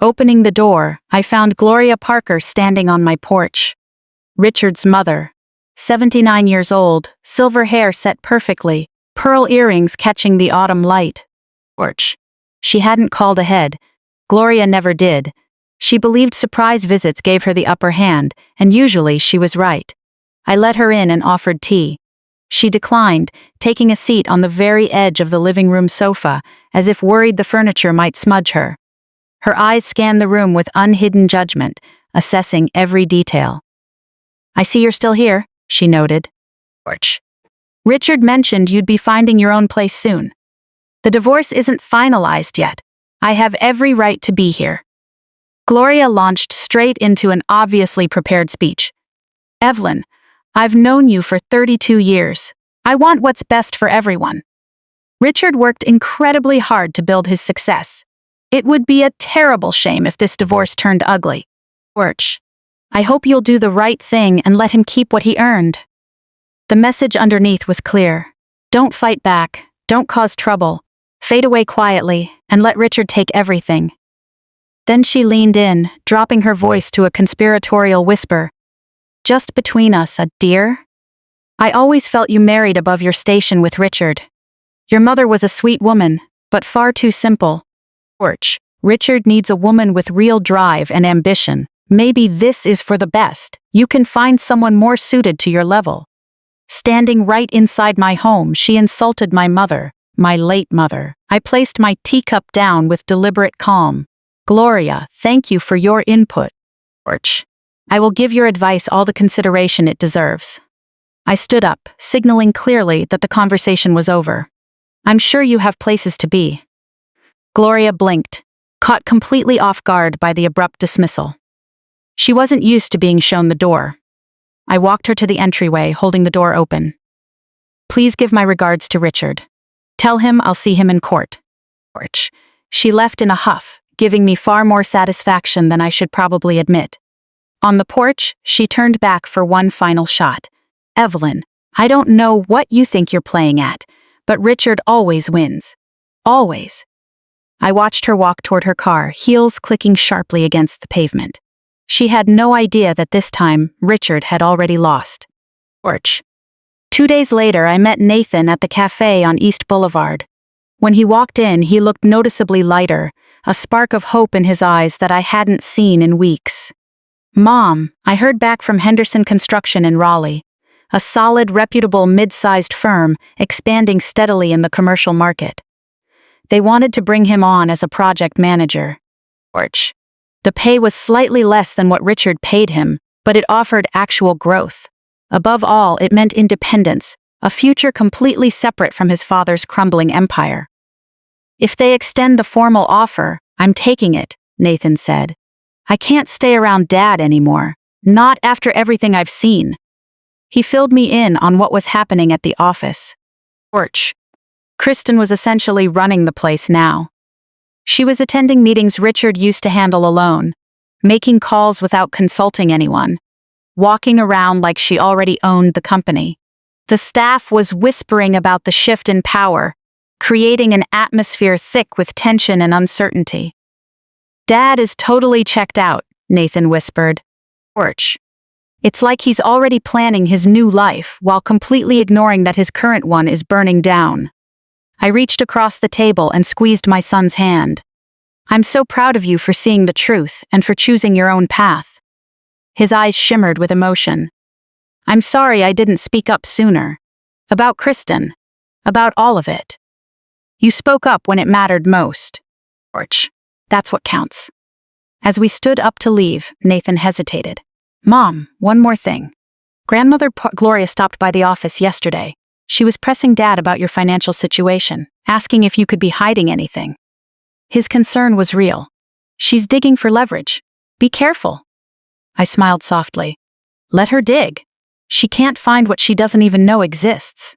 Opening the door, I found Gloria Parker standing on my porch. Richard's mother. 79 years old, silver hair set perfectly, pearl earrings catching the autumn light. Orch. She hadn't called ahead. Gloria never did. She believed surprise visits gave her the upper hand, and usually she was right. I let her in and offered tea. She declined, taking a seat on the very edge of the living room sofa, as if worried the furniture might smudge her. Her eyes scanned the room with unhidden judgment, assessing every detail. "I see you're still here," she noted. Orch. "Richard mentioned you'd be finding your own place soon. The divorce isn't finalized yet. I have every right to be here." Gloria launched straight into an obviously prepared speech. "Evelyn, I've known you for 32 years. I want what's best for everyone. Richard worked incredibly hard to build his success. It would be a terrible shame if this divorce turned ugly. Orch. I hope you'll do the right thing and let him keep what he earned." The message underneath was clear. Don't fight back, don't cause trouble, fade away quietly, and let Richard take everything. Then she leaned in, dropping her voice to a conspiratorial whisper. "Just between us, dear. I always felt you married above your station with Richard. Your mother was a sweet woman, but far too simple. Orch, Richard needs a woman with real drive and ambition. Maybe this is for the best. You can find someone more suited to your level." Standing right inside my home, she insulted my mother, my late mother. I placed my teacup down with deliberate calm. "Gloria, thank you for your input. Orch. I will give your advice all the consideration it deserves." I stood up, signaling clearly that the conversation was over. "I'm sure you have places to be." Gloria blinked, caught completely off guard by the abrupt dismissal. She wasn't used to being shown the door. I walked her to the entryway, holding the door open. "Please give my regards to Richard. Tell him I'll see him in court." Orch. She left in a huff, giving me far more satisfaction than I should probably admit. On the porch, she turned back for one final shot. "Evelyn, I don't know what you think you're playing at, but Richard always wins. Always." I watched her walk toward her car, heels clicking sharply against the pavement. She had no idea that this time, Richard had already lost. Orch. 2 days later, I met Nathan at the cafe on East Boulevard. When he walked in, he looked noticeably lighter, a spark of hope in his eyes that I hadn't seen in weeks. "Mom, I heard back from Henderson Construction in Raleigh. A solid, reputable, mid-sized firm, expanding steadily in the commercial market. They wanted to bring him on as a project manager." Orch. The pay was slightly less than what Richard paid him, but it offered actual growth. Above all, it meant independence, a future completely separate from his father's crumbling empire. "If they extend the formal offer, I'm taking it," Nathan said. I can't stay around Dad anymore. Not after everything I've seen. He filled me in on what was happening at the office. Porch. Kristen was essentially running the place now. She was attending meetings Richard used to handle alone, making calls without consulting anyone, walking around like she already owned the company. The staff was whispering about the shift in power, creating an atmosphere thick with tension and uncertainty. Dad is totally checked out, Nathan whispered. Porch. It's like he's already planning his new life while completely ignoring that his current one is burning down. I reached across the table and squeezed my son's hand. I'm so proud of you for seeing the truth and for choosing your own path. His eyes shimmered with emotion. I'm sorry I didn't speak up sooner. About Kristen. About all of it. You spoke up when it mattered most. Porch. That's what counts. As we stood up to leave, Nathan hesitated. Mom, one more thing. Grandmother Gloria stopped by the office yesterday. She was pressing Dad about your financial situation, asking if you could be hiding anything. His concern was real. She's digging for leverage. Be careful. I smiled softly. Let her dig. She can't find what she doesn't even know exists.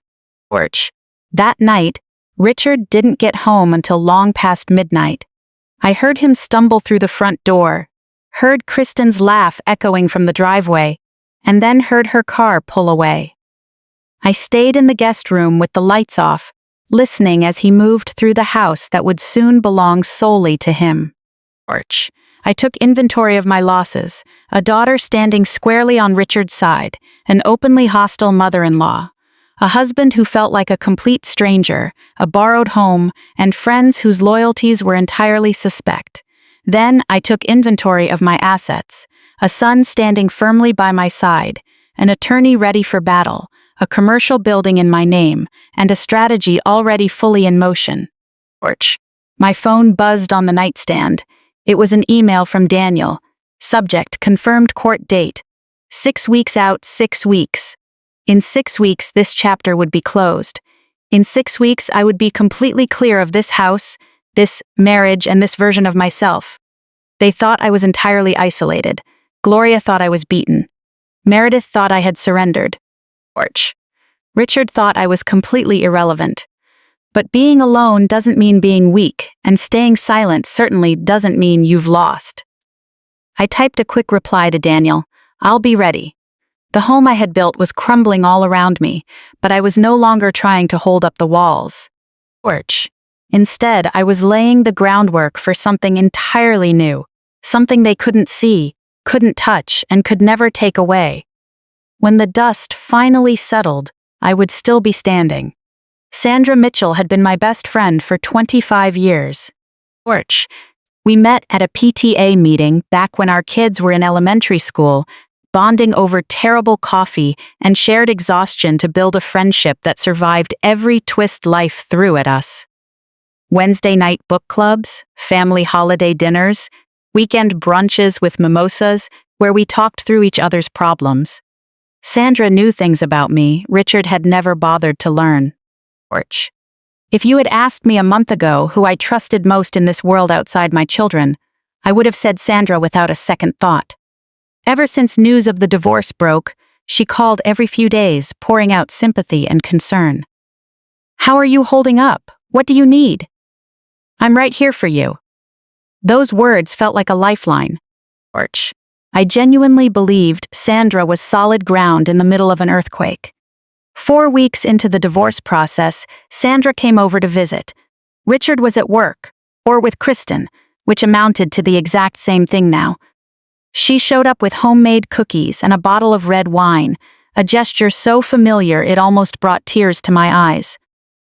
Porch. That night, Richard didn't get home until long past midnight. I heard him stumble through the front door, heard Kristen's laugh echoing from the driveway, and then heard her car pull away. I stayed in the guest room with the lights off, listening as he moved through the house that would soon belong solely to him. Porch. I took inventory of my losses, a daughter standing squarely on Richard's side, an openly hostile mother-in-law, a husband who felt like a complete stranger, a borrowed home, and friends whose loyalties were entirely suspect. Then I took inventory of my assets, a son standing firmly by my side, an attorney ready for battle, a commercial building in my name, and a strategy already fully in motion. Porch. My phone buzzed on the nightstand. It was an email from Daniel. Subject, confirmed court date. 6 weeks out, 6 weeks. In 6 weeks, this chapter would be closed. In 6 weeks, I would be completely clear of this house, this marriage, and this version of myself. They thought I was entirely isolated. Gloria thought I was beaten. Meredith thought I had surrendered. Porch. Richard thought I was completely irrelevant. But being alone doesn't mean being weak, and staying silent certainly doesn't mean you've lost. I typed a quick reply to Daniel. I'll be ready. The home I had built was crumbling all around me, but I was no longer trying to hold up the walls. Porch. Instead, I was laying the groundwork for something entirely new, something they couldn't see, couldn't touch, and could never take away. When the dust finally settled, I would still be standing. Sandra Mitchell had been my best friend for 25 years. Porch. We met at a PTA meeting back when our kids were in elementary school, bonding over terrible coffee and shared exhaustion to build a friendship that survived every twist life threw at us. Wednesday night book clubs, family holiday dinners, weekend brunches with mimosas, where we talked through each other's problems. Sandra knew things about me Richard had never bothered to learn. Porch. If you had asked me a month ago who I trusted most in this world outside my children, I would have said Sandra without a second thought. Ever since news of the divorce broke, she called every few days, pouring out sympathy and concern. How are you holding up? What do you need? I'm right here for you. Those words felt like a lifeline. Porch. I genuinely believed Sandra was solid ground in the middle of an earthquake. 4 weeks into the divorce process, Sandra came over to visit. Richard was at work, or with Kristen, which amounted to the exact same thing now. She showed up with homemade cookies and a bottle of red wine, a gesture so familiar it almost brought tears to my eyes.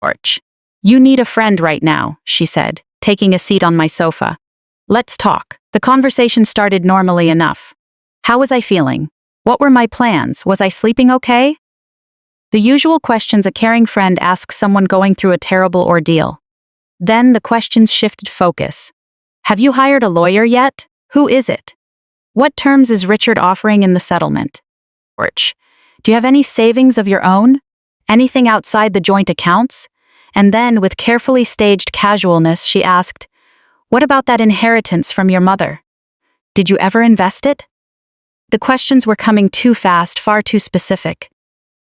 Porch. You need a friend right now, she said, taking a seat on my sofa. Let's talk. The conversation started normally enough. How was I feeling? What were my plans? Was I sleeping okay? The usual questions a caring friend asks someone going through a terrible ordeal. Then the questions shifted focus. Have you hired a lawyer yet? Who is it? What terms is Richard offering in the settlement? Porch. Do you have any savings of your own? Anything outside the joint accounts? And then, with carefully staged casualness, she asked, What about that inheritance from your mother? Did you ever invest it? The questions were coming too fast, far too specific.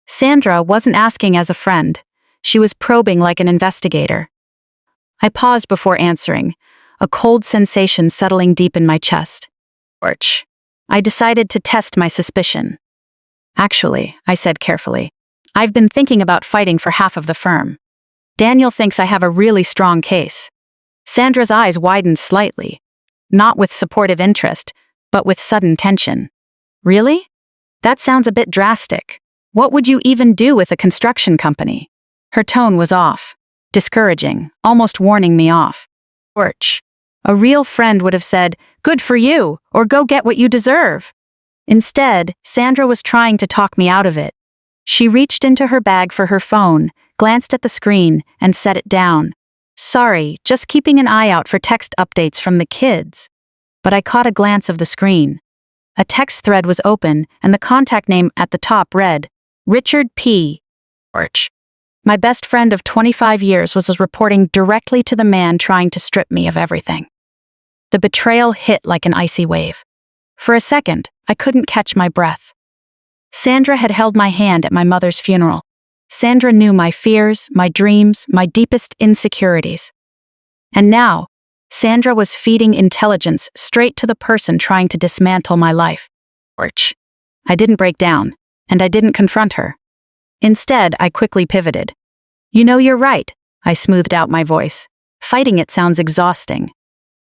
Sandra wasn't asking as a friend. She was probing like an investigator. I paused before answering, a cold sensation settling deep in my chest. Orch. I decided to test my suspicion. Actually, I said carefully, I've been thinking about fighting for half of the firm. Daniel thinks I have a really strong case. Sandra's eyes widened slightly, not with supportive interest, but with sudden tension. Really? That sounds a bit drastic. What would you even do with a construction company? Her tone was off, discouraging, almost warning me off. Orch. A real friend would have said, "Good for you," or "Go get what you deserve." Instead, Sandra was trying to talk me out of it. She reached into her bag for her phone, glanced at the screen, and set it down. Sorry, just keeping an eye out for text updates from the kids. But I caught a glance of the screen. A text thread was open, and the contact name at the top read, Richard P. Orch. My best friend of 25 years was reporting directly to the man trying to strip me of everything. The betrayal hit like an icy wave. For a second, I couldn't catch my breath. Sandra had held my hand at my mother's funeral. Sandra knew my fears, my dreams, my deepest insecurities. And now, Sandra was feeding intelligence straight to the person trying to dismantle my life. Orch. I didn't break down, and I didn't confront her. Instead, I quickly pivoted. You know, you're right, I smoothed out my voice. Fighting it sounds exhausting.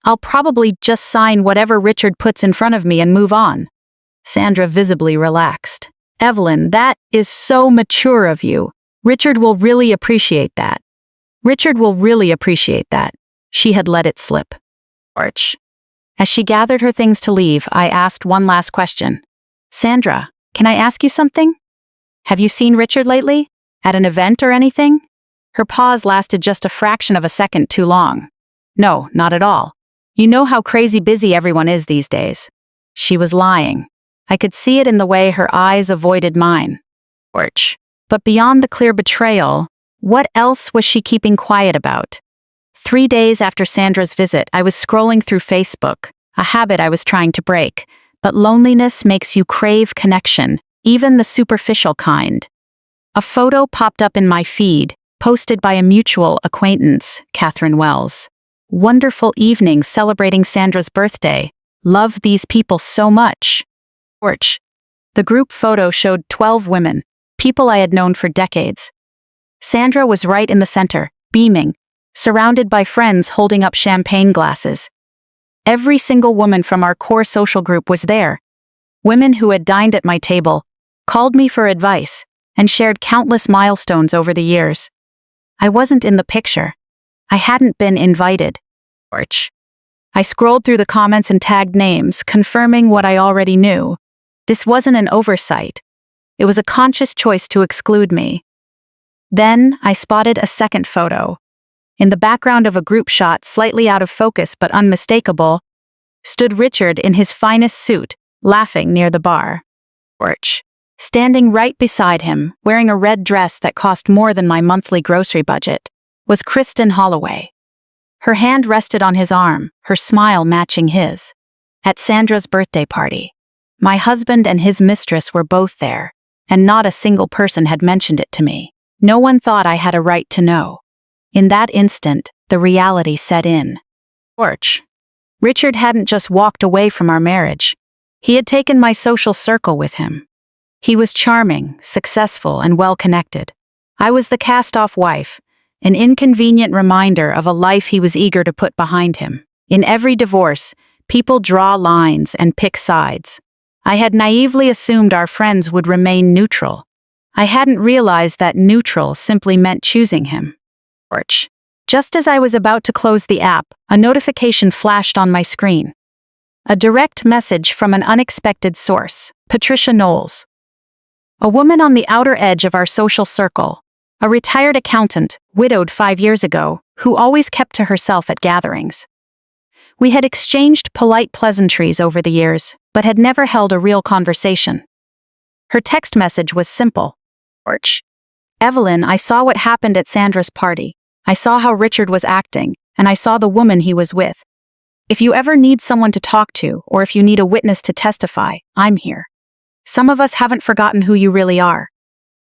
I'll probably just sign whatever Richard puts in front of me and move on. Sandra visibly relaxed. Evelyn, that is so mature of you. Richard will really appreciate that. Richard will really appreciate that. She had let it slip. Orch. As she gathered her things to leave, I asked one last question. Sandra, can I ask you something? Have you seen Richard lately? At an event or anything? Her pause lasted just a fraction of a second too long. No, not at all. You know how crazy busy everyone is these days. She was lying. I could see it in the way her eyes avoided mine. Orch. But beyond the clear betrayal, what else was she keeping quiet about? 3 days after Sandra's visit, I was scrolling through Facebook, a habit I was trying to break. But loneliness makes you crave connection, even the superficial kind. A photo popped up in my feed, posted by a mutual acquaintance, Catherine Wells. Wonderful evening celebrating Sandra's birthday. Love these people so much. Orch. The group photo showed 12 women, people I had known for decades. Sandra was right in the center, beaming, surrounded by friends holding up champagne glasses. Every single woman from our core social group was there. Women who had dined at my table, called me for advice, and shared countless milestones over the years. I wasn't in the picture. I hadn't been invited. Orch. I scrolled through the comments and tagged names, confirming what I already knew. This wasn't an oversight. It was a conscious choice to exclude me. Then I spotted a second photo. In the background of a group shot, slightly out of focus but unmistakable, stood Richard in his finest suit, laughing near the bar. Orch. Standing right beside him, wearing a red dress that cost more than my monthly grocery budget, was Kristen Holloway. Her hand rested on his arm, her smile matching his. At Sandra's birthday party, my husband and his mistress were both there, and not a single person had mentioned it to me. No one thought I had a right to know. In that instant, the reality set in. Orch. Richard hadn't just walked away from our marriage. He had taken my social circle with him. He was charming, successful, and well-connected. I was the cast-off wife, an inconvenient reminder of a life he was eager to put behind him. In every divorce, people draw lines and pick sides. I had naively assumed our friends would remain neutral. I hadn't realized that neutral simply meant choosing him. Orch. Just as I was about to close the app, a notification flashed on my screen. A direct message from an unexpected source, Patricia Knowles. A woman on the outer edge of our social circle, a retired accountant, widowed 5 years ago, who always kept to herself at gatherings. We had exchanged polite pleasantries over the years, but had never held a real conversation. Her text message was simple. Orch. Evelyn, I saw what happened at Sandra's party. I saw how Richard was acting, and I saw the woman he was with. If you ever need someone to talk to, or if you need a witness to testify, I'm here. Some of us haven't forgotten who you really are.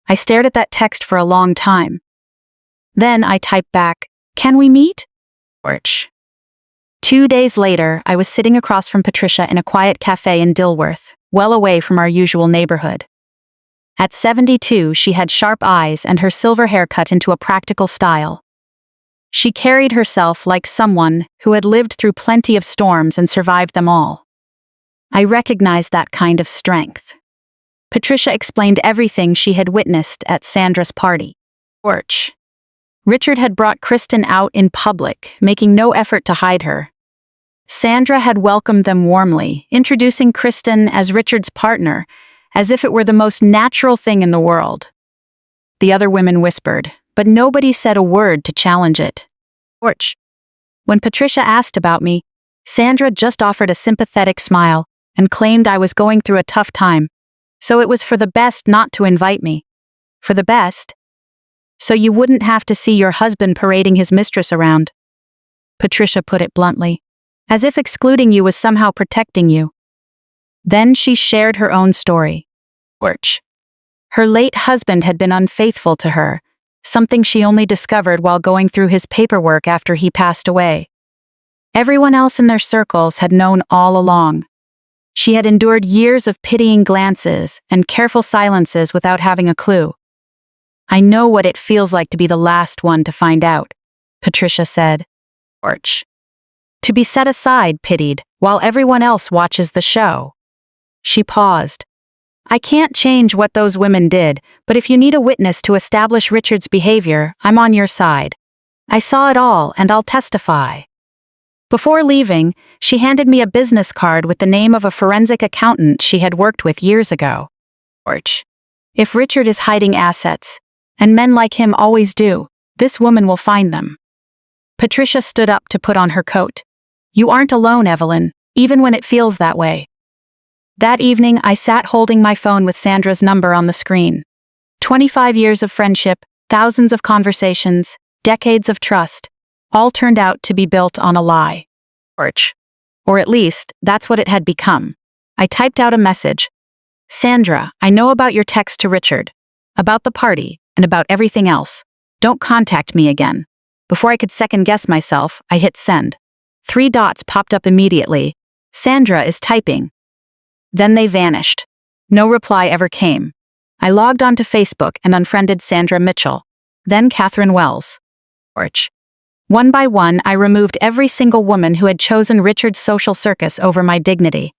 I stared at that text for a long time. Then I typed back, "Can we meet?" Orch. 2 days later, I was sitting across from Patricia in a quiet cafe in Dilworth, well away from our usual neighborhood. At 72, she had sharp eyes and her silver hair cut into a practical style. She carried herself like someone who had lived through plenty of storms and survived them all. I recognized that kind of strength. Patricia explained everything she had witnessed at Sandra's party. Orch. Richard had brought Kristen out in public, making no effort to hide her. Sandra had welcomed them warmly, introducing Kristen as Richard's partner, as if it were the most natural thing in the world. The other women whispered, but nobody said a word to challenge it. Orch. When Patricia asked about me, Sandra just offered a sympathetic smile and claimed I was going through a tough time, so it was for the best not to invite me. For the best? So you wouldn't have to see your husband parading his mistress around. Patricia put it bluntly, as if excluding you was somehow protecting you. Then she shared her own story. Orch. Her late husband had been unfaithful to her, something she only discovered while going through his paperwork after he passed away. Everyone else in their circles had known all along. She had endured years of pitying glances and careful silences without having a clue. I know what it feels like to be the last one to find out, Patricia said. Orch. To be set aside, pitied, while everyone else watches the show. She paused. I can't change what those women did, but if you need a witness to establish Richard's behavior, I'm on your side. I saw it all, and I'll testify. Before leaving, she handed me a business card with the name of a forensic accountant she had worked with years ago. Orch. If Richard is hiding assets, and men like him always do, this woman will find them. Patricia stood up to put on her coat. You aren't alone, Evelyn, even when it feels that way. That evening, I sat holding my phone with Sandra's number on the screen. 25 years of friendship, thousands of conversations, decades of trust, all turned out to be built on a lie. Orch. Or at least, that's what it had become. I typed out a message. Sandra, I know about your text to Richard, about the party, and about everything else. Don't contact me again. Before I could second-guess myself, I hit send. 3 dots popped up immediately. Sandra is typing. Then they vanished. No reply ever came. I logged onto Facebook and unfriended Sandra Mitchell, then Catherine Wells. Orch. One by one, I removed every single woman who had chosen Richard's social circus over my dignity.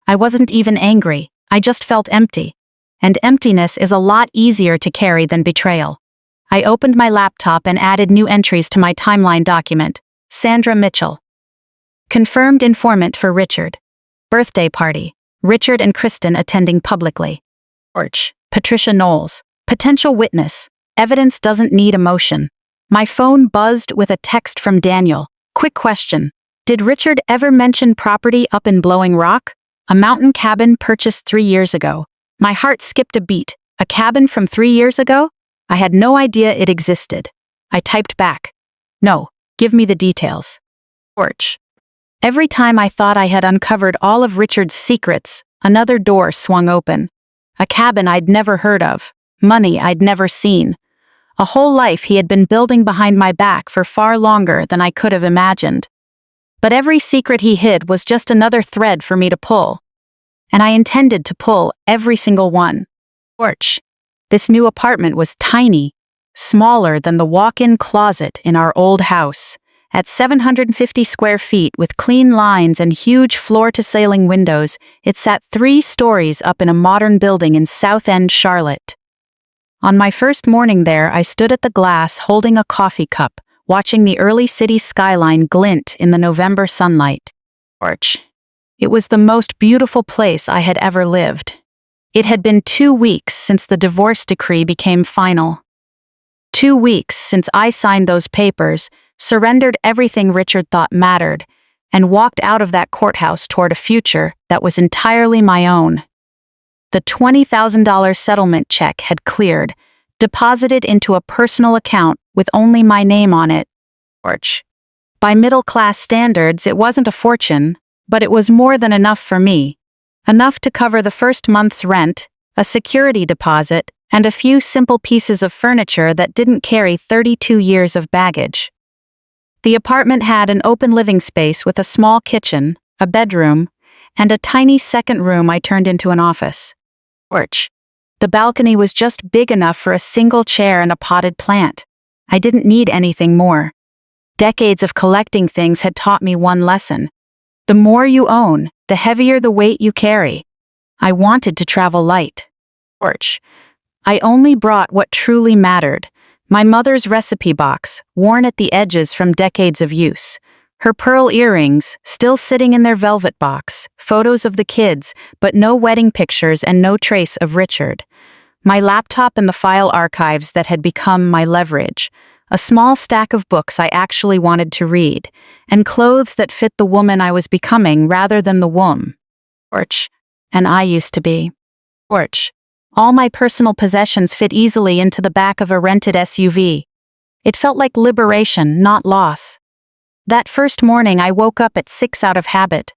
I wasn't even angry, I just felt empty. And emptiness is a lot easier to carry than betrayal. I opened my laptop and added new entries to my timeline document. Sandra Mitchell. Confirmed informant for Richard. Birthday party. Richard and Kristen attending publicly. Orch. Patricia Knowles. Potential witness. Evidence doesn't need emotion. My phone buzzed with a text from Daniel. Quick question. Did Richard ever mention property up in Blowing Rock? A mountain cabin purchased 3 years ago. My heart skipped a beat. A cabin from 3 years ago? I had no idea it existed. I typed back. No, give me the details. Orch. Every time I thought I had uncovered all of Richard's secrets, another door swung open. A cabin I'd never heard of. Money I'd never seen. A whole life he had been building behind my back for far longer than I could have imagined. But every secret he hid was just another thread for me to pull. And I intended to pull every single one. Orch. This new apartment was tiny, smaller than the walk-in closet in our old house. At 750 square feet with clean lines and huge floor-to-ceiling windows, it sat 3 stories up in a modern building in South End, Charlotte. On my first morning there, I stood at the glass holding a coffee cup, watching the early city skyline glint in the November sunlight. Orch. It was the most beautiful place I had ever lived. It had been 2 weeks since the divorce decree became final. 2 weeks since I signed those papers, surrendered everything Richard thought mattered, and walked out of that courthouse toward a future that was entirely my own. The $20,000 settlement check had cleared, deposited into a personal account with only my name on it. Orch. By middle-class standards, it wasn't a fortune, but it was more than enough for me. Enough to cover the first month's rent, a security deposit, and a few simple pieces of furniture that didn't carry 32 years of baggage. The apartment had an open living space with a small kitchen, a bedroom, and a tiny second room I turned into an office. Porch. The balcony was just big enough for a single chair and a potted plant. I didn't need anything more. Decades of collecting things had taught me one lesson. The more you own, the heavier the weight you carry. I wanted to travel light. Porch. I only brought what truly mattered. My mother's recipe box, worn at the edges from decades of use. Her pearl earrings, still sitting in their velvet box. Photos of the kids, but no wedding pictures and no trace of Richard. My laptop and the file archives that had become my leverage. A small stack of books I actually wanted to read. And clothes that fit the woman I was becoming rather than the womb. Porch. And I used to be. Porch. All my personal possessions fit easily into the back of a rented SUV. It felt like liberation, not loss. That first morning I woke up at 6 out of habit.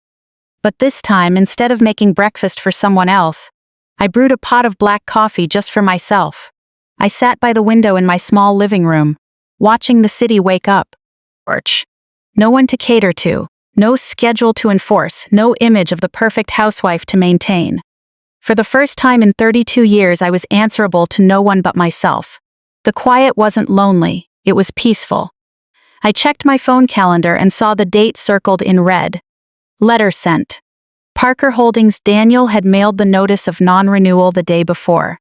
But this time, instead of making breakfast for someone else, I brewed a pot of black coffee just for myself. I sat by the window in my small living room, watching the city wake up. Porch. No one to cater to, no schedule to enforce, no image of the perfect housewife to maintain. For the first time in 32 years, I was answerable to no one but myself. The quiet wasn't lonely, it was peaceful. I checked my phone calendar and saw the date circled in red. Letter sent. Parker Holdings Daniel had mailed the notice of non-renewal the day before.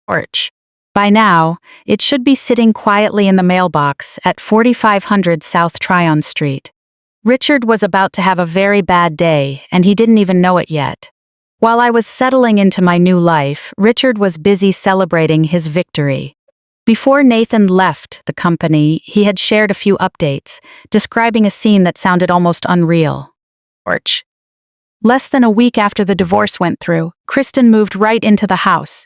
Porch. By now, it should be sitting quietly in the mailbox at 4500 South Tryon Street. Richard was about to have a very bad day, and he didn't even know it yet. While I was settling into my new life, Richard was busy celebrating his victory. Before Nathan left the company, he had shared a few updates, describing a scene that sounded almost unreal. Porch. Less than a week after the divorce went through, Kristen moved right into the house.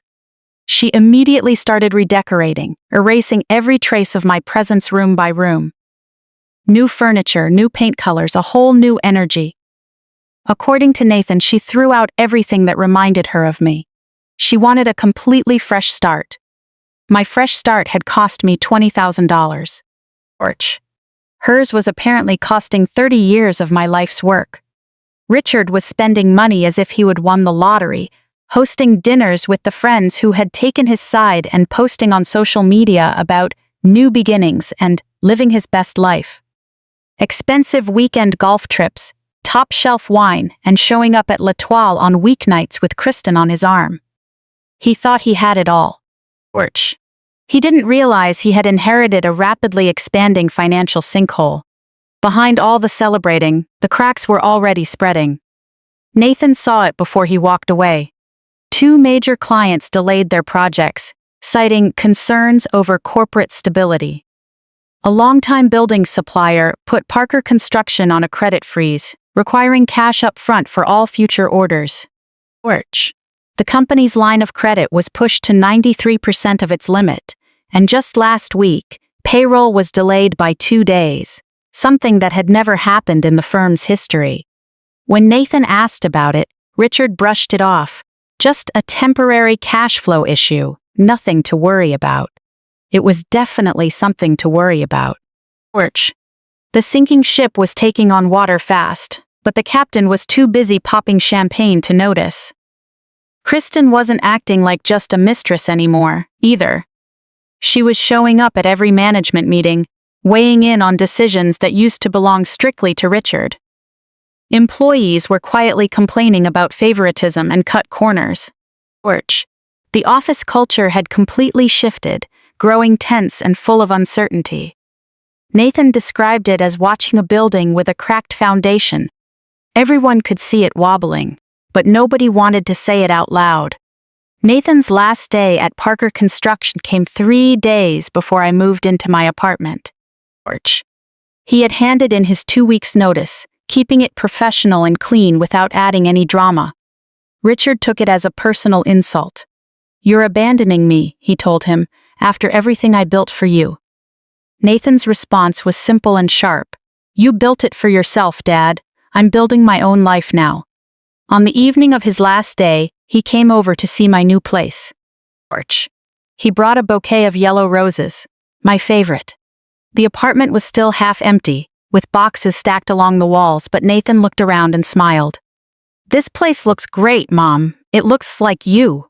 She immediately started redecorating, erasing every trace of my presence room by room. New furniture, new paint colors, a whole new energy. According to Nathan, she threw out everything that reminded her of me. She wanted a completely fresh start. My fresh start had cost me $20,000. Porch. Hers was apparently costing 30 years of my life's work. Richard was spending money as if he would won the lottery, hosting dinners with the friends who had taken his side and posting on social media about new beginnings and living his best life. Expensive weekend golf trips, top-shelf wine, and showing up at L'Etoile on weeknights with Kristen on his arm. He thought he had it all. Porch. He didn't realize he had inherited a rapidly expanding financial sinkhole. Behind all the celebrating, the cracks were already spreading. Nathan saw it before he walked away. 2 major clients delayed their projects, citing concerns over corporate stability. A longtime building supplier put Parker Construction on a credit freeze, requiring cash up front for all future orders. Porch. The company's line of credit was pushed to 93% of its limit, and just last week, payroll was delayed by 2 days, something that had never happened in the firm's history. When Nathan asked about it, Richard brushed it off. Just a temporary cash flow issue, nothing to worry about. It was definitely something to worry about. Porch. The sinking ship was taking on water fast, but the captain was too busy popping champagne to notice. Kristen wasn't acting like just a mistress anymore, either. She was showing up at every management meeting, weighing in on decisions that used to belong strictly to Richard. Employees were quietly complaining about favoritism and cut corners. Porch. The office culture had completely shifted, growing tense and full of uncertainty. Nathan described it as watching a building with a cracked foundation. Everyone could see it wobbling, but nobody wanted to say it out loud. Nathan's last day at Parker Construction came 3 days before I moved into my apartment. Porch. He had handed in his 2 weeks' notice, keeping it professional and clean without adding any drama. Richard took it as a personal insult. "You're abandoning me," he told him, "after everything I built for you." Nathan's response was simple and sharp. You built it for yourself, Dad. I'm building my own life now. On the evening of his last day, he came over to see my new place. Porch. He brought a bouquet of yellow roses, my favorite. The apartment was still half empty, with boxes stacked along the walls, but Nathan looked around and smiled. This place looks great, Mom. It looks like you.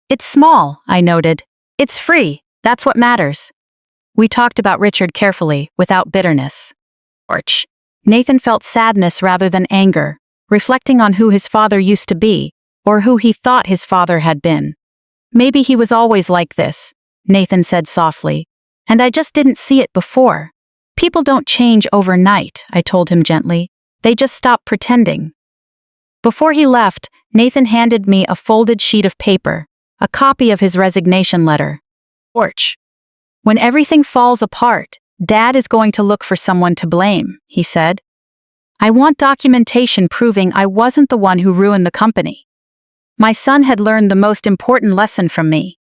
It's small, I noted. It's free. That's what matters. We talked about Richard carefully, without bitterness. Porch. Nathan felt sadness rather than anger, reflecting on who his father used to be, or who he thought his father had been. Maybe he was always like this, Nathan said softly, and I just didn't see it before. People don't change overnight, I told him gently. They just stop pretending. Before he left, Nathan handed me a folded sheet of paper, a copy of his resignation letter. Porch. When everything falls apart, Dad is going to look for someone to blame, he said. I want documentation proving I wasn't the one who ruined the company. My son had learned the most important lesson from me.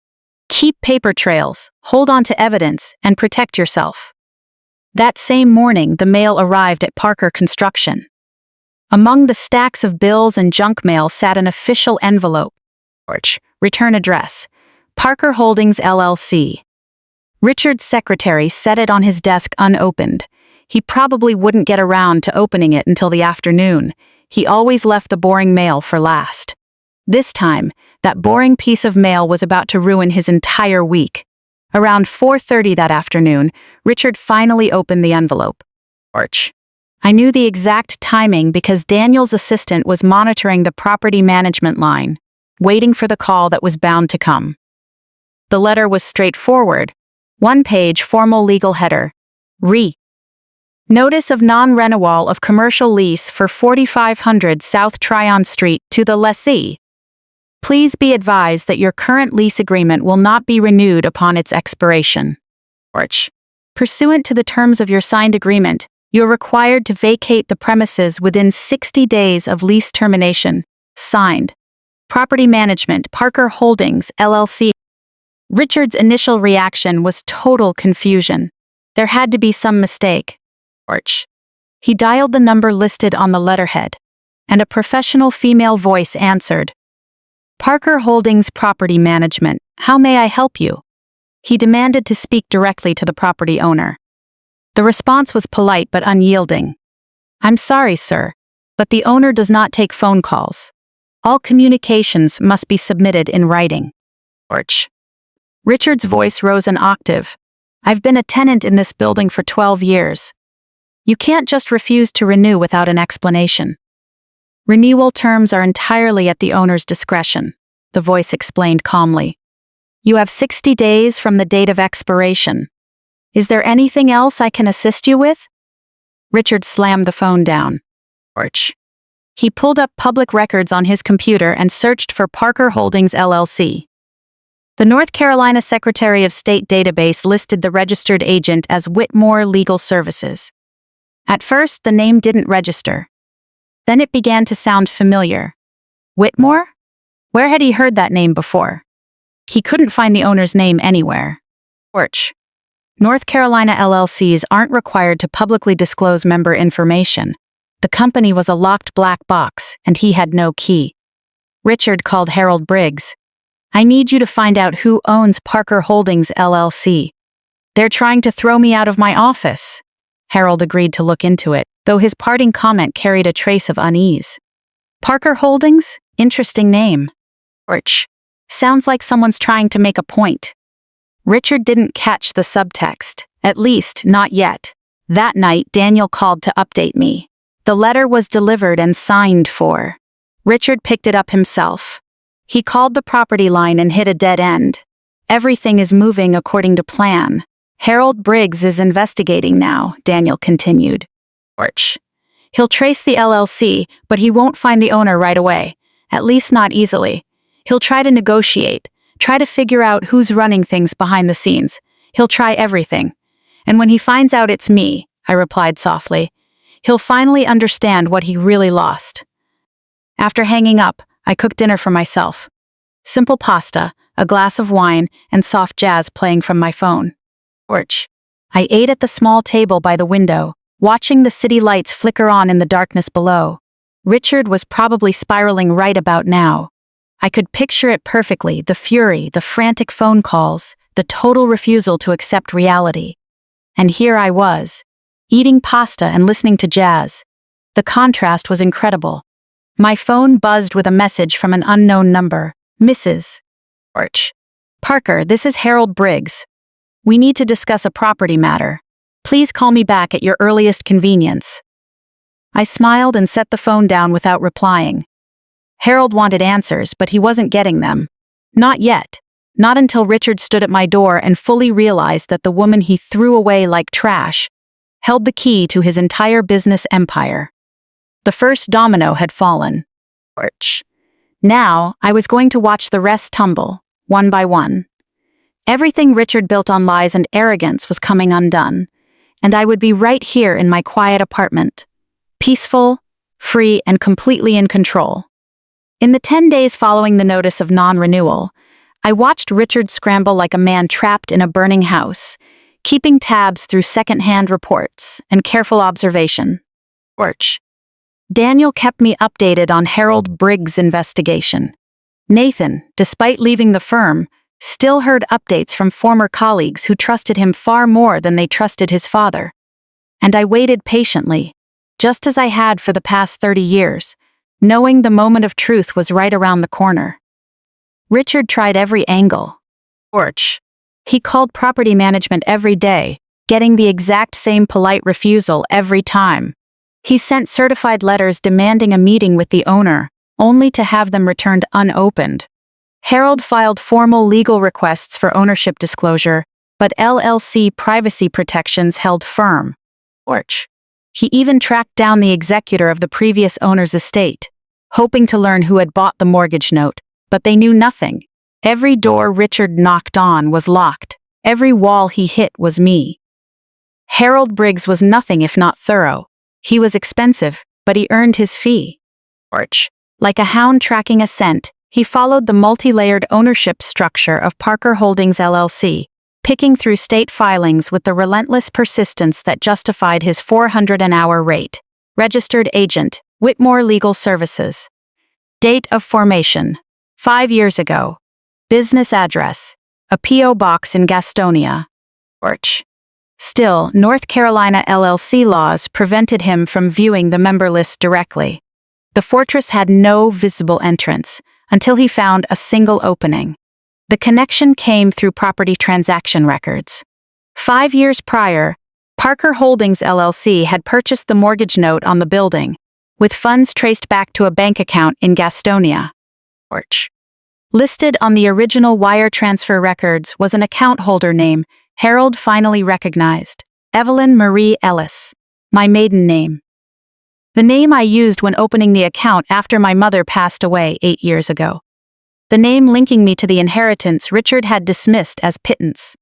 Keep paper trails, hold on to evidence, and protect yourself. That same morning, the mail arrived at Parker Construction. Among the stacks of bills and junk mail sat an official envelope. Return address, Parker Holdings LLC. Richard's secretary set it on his desk unopened. He probably wouldn't get around to opening it until the afternoon. He always left the boring mail for last. This time, that boring piece of mail was about to ruin his entire week. Around 4:30 that afternoon, Richard finally opened the envelope. I knew the exact timing because Daniel's assistant was monitoring the property management line, waiting for the call that was bound to come. The letter was straightforward. One-page formal legal header. Notice of non-renewal of commercial lease for 4500 South Tryon Street to the lessee. Please be advised that your current lease agreement will not be renewed upon its expiration. Pursuant to the terms of your signed agreement, you are required to vacate the premises within 60 days of lease termination. Signed. Property Management, Parker Holdings, LLC. Richard's initial reaction was total confusion. There had to be some mistake. He dialed the number listed on the letterhead, and a professional female voice answered. Parker Holdings Property Management, how may I help you? He demanded to speak directly to the property owner. The response was polite but unyielding. I'm sorry, sir, but the owner does not take phone calls. All communications must be submitted in writing. Richard's voice rose an octave. I've been a tenant in this building for 12 years. You can't just refuse to renew without an explanation. Renewal terms are entirely at the owner's discretion, the voice explained calmly. You have 60 days from the date of expiration. Is there anything else I can assist you with? Richard slammed the phone down. He pulled up public records on his computer and searched for Parker Holdings LLC. The North Carolina Secretary of State database listed the registered agent as Whitmore Legal Services. At first, the name didn't register. Then it began to sound familiar. Whitmore? Where had he heard that name before? He couldn't find the owner's name anywhere. North Carolina LLCs aren't required to publicly disclose member information. The company was a locked black box, and he had no key. Richard called Harold Briggs. I need you to find out who owns Parker Holdings LLC. They're trying to throw me out of my office. Harold agreed to look into it, though his parting comment carried a trace of unease. Parker Holdings? Interesting name. Sounds like someone's trying to make a point. Richard didn't catch the subtext, at least not yet. That night, Daniel called to update me. The letter was delivered and signed for. Richard picked it up himself. He called the property line and hit a dead end. Everything is moving according to plan. Harold Briggs is investigating now, Daniel continued. He'll trace the LLC, but he won't find the owner right away. At least not easily. He'll try to negotiate, try to figure out who's running things behind the scenes. He'll try everything. And when he finds out it's me, I replied softly, he'll finally understand what he really lost. After hanging up, I cooked dinner for myself. Simple pasta, a glass of wine, and soft jazz playing from my phone. I ate at the small table by the window, watching the city lights flicker on in the darkness below. Richard was probably spiraling right about now. I could picture it perfectly, the fury, the frantic phone calls, the total refusal to accept reality. And here I was, eating pasta and listening to jazz. The contrast was incredible. My phone buzzed with a message from an unknown number. Mrs. Parker, this is Harold Briggs. We need to discuss a property matter. Please call me back at your earliest convenience. I smiled and set the phone down without replying. Harold wanted answers, but he wasn't getting them. Not yet. Not until Richard stood at my door and fully realized that the woman he threw away like trash held the key to his entire business empire. The first domino had fallen. Now, I was going to watch the rest tumble, one by one. Everything Richard built on lies and arrogance was coming undone, and I would be right here in my quiet apartment, peaceful, free, and completely in control. In the 10 days following the notice of non-renewal, I watched Richard scramble like a man trapped in a burning house, keeping tabs through second-hand reports and careful observation. Daniel kept me updated on Harold Briggs' investigation. Nathan, despite leaving the firm, still heard updates from former colleagues who trusted him far more than they trusted his father. And I waited patiently, just as I had for the past 30 years, knowing the moment of truth was right around the corner. Richard tried every angle. He called property management every day, getting the exact same polite refusal every time. He sent certified letters demanding a meeting with the owner, only to have them returned unopened. Harold filed formal legal requests for ownership disclosure, but LLC privacy protections held firm. He even tracked down the executor of the previous owner's estate, hoping to learn who had bought the mortgage note, but they knew nothing. Every door Richard knocked on was locked. Every wall he hit was me. Harold Briggs was nothing if not thorough. He was expensive, but he earned his fee. Like a hound tracking a scent, he followed the multi-layered ownership structure of Parker Holdings LLC, picking through state filings with the relentless persistence that justified his $400 an hour rate. Registered agent, Whitmore Legal Services. Date of formation: 5 years ago. Business address: a P.O. box in Gastonia. Still, North Carolina LLC laws prevented him from viewing the member list directly. The fortress had no visible entrance until he found a single opening. The connection came through property transaction records. 5 years prior, Parker Holdings LLC had purchased the mortgage note on the building, with funds traced back to a bank account in Gastonia. Listed on the original wire transfer records was an account holder name Harold finally recognized: Evelyn Marie Ellis, my maiden name. The name I used when opening the account after my mother passed away 8 years ago. The name linking me to the inheritance Richard had dismissed as pittance.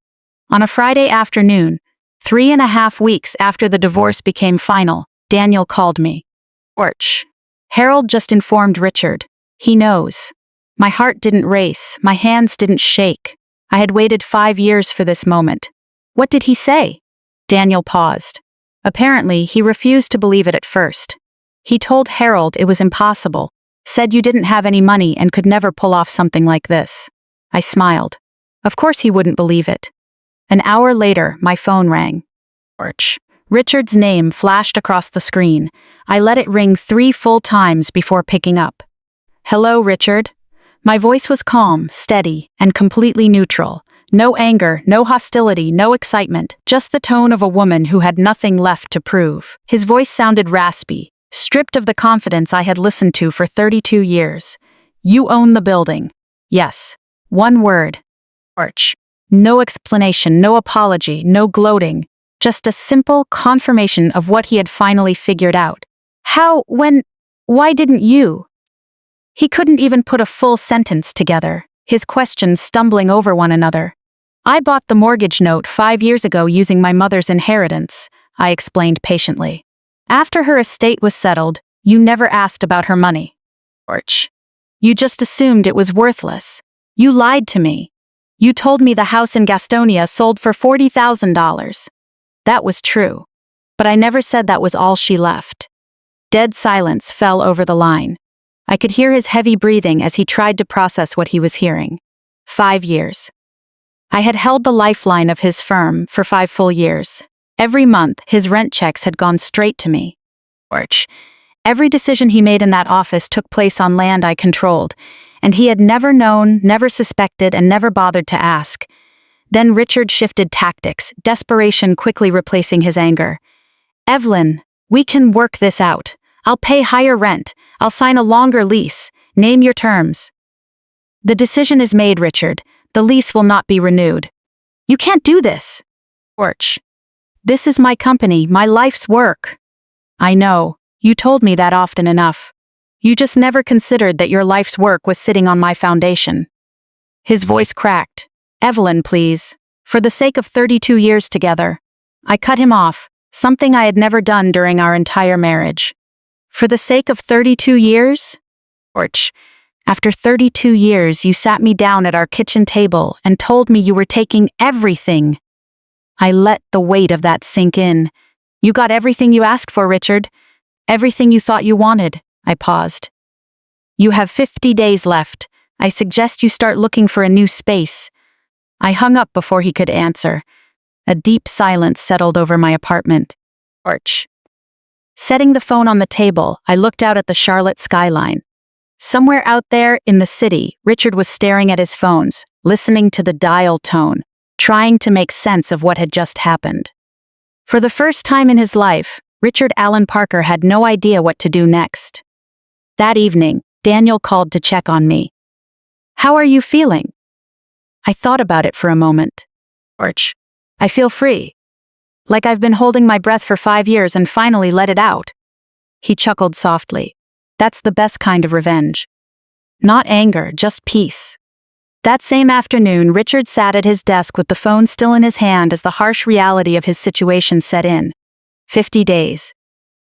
On a Friday afternoon, 3.5 weeks after the divorce became final, Daniel called me. Harold just informed Richard. He knows. My heart didn't race, my hands didn't shake. I had waited 5 years for this moment. What did he say? Daniel paused. Apparently, he refused to believe it at first. He told Harold it was impossible, said you didn't have any money and could never pull off something like this. I smiled. Of course he wouldn't believe it. An hour later, my phone rang. Richard's name flashed across the screen. I let it ring 3 full times before picking up. Hello, Richard. My voice was calm, steady, and completely neutral. No anger, no hostility, no excitement, just the tone of a woman who had nothing left to prove. His voice sounded raspy, stripped of the confidence I had listened to for 32 years. You own the building. Yes. One word. No explanation, no apology, no gloating. Just a simple confirmation of what he had finally figured out. How, when, why didn't you? He couldn't even put a full sentence together, his questions stumbling over one another. I bought the mortgage note 5 years ago using my mother's inheritance, I explained patiently. After her estate was settled, you never asked about her money. You just assumed it was worthless. You lied to me. You told me the house in Gastonia sold for $40,000. That was true. But I never said that was all she left. Dead silence fell over the line. I could hear his heavy breathing as he tried to process what he was hearing. 5 years. I had held the lifeline of his firm for 5 full years. Every month, his rent checks had gone straight to me. Every decision he made in that office took place on land I controlled, and he had never known, never suspected, and never bothered to ask. Then Richard shifted tactics, desperation quickly replacing his anger. "Evelyn, we can work this out. I'll pay higher rent. I'll sign a longer lease. Name your terms." "The decision is made, Richard. The lease will not be renewed." "You can't do this." "This is my company, my life's work." "I know. You told me that often enough. You just never considered that your life's work was sitting on my foundation." His voice cracked. "Evelyn, please. For the sake of 32 years together." I cut him off, something I had never done during our entire marriage. "For the sake of 32 years? After 32 years, you sat me down at our kitchen table and told me you were taking everything." I let the weight of that sink in. "You got everything you asked for, Richard. Everything you thought you wanted." I paused. "You have 50 days left. I suggest you start looking for a new space." I hung up before he could answer. A deep silence settled over my apartment. Setting the phone on the table, I looked out at the Charlotte skyline. Somewhere out there in the city, Richard was staring at his phones, listening to the dial tone, trying to make sense of what had just happened. For the first time in his life, Richard Allen Parker had no idea what to do next. That evening, Daniel called to check on me. "How are you feeling?" I thought about it for a moment. "I feel free. Like I've been holding my breath for 5 years and finally let it out." He chuckled softly. "That's the best kind of revenge. Not anger, just peace." That same afternoon, Richard sat at his desk with the phone still in his hand as the harsh reality of his situation set in. 50 days.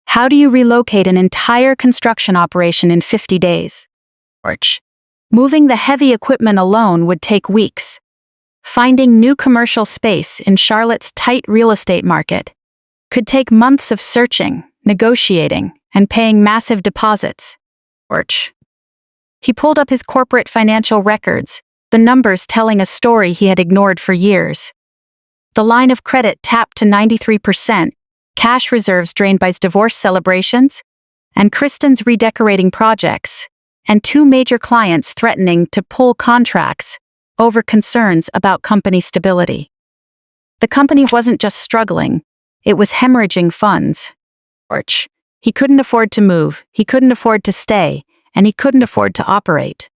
How do you relocate an entire construction operation in 50 days? Moving the heavy equipment alone would take weeks. Finding new commercial space in Charlotte's tight real estate market could take months of searching, negotiating, and paying massive deposits. He pulled up his corporate financial records, the numbers telling a story he had ignored for years. The line of credit tapped to 93%, cash reserves drained by divorce celebrations, and Kristen's redecorating projects, and 2 major clients threatening to pull contracts over concerns about company stability. The company wasn't just struggling, it was hemorrhaging funds. He couldn't afford to move, he couldn't afford to stay, and he couldn't afford to operate.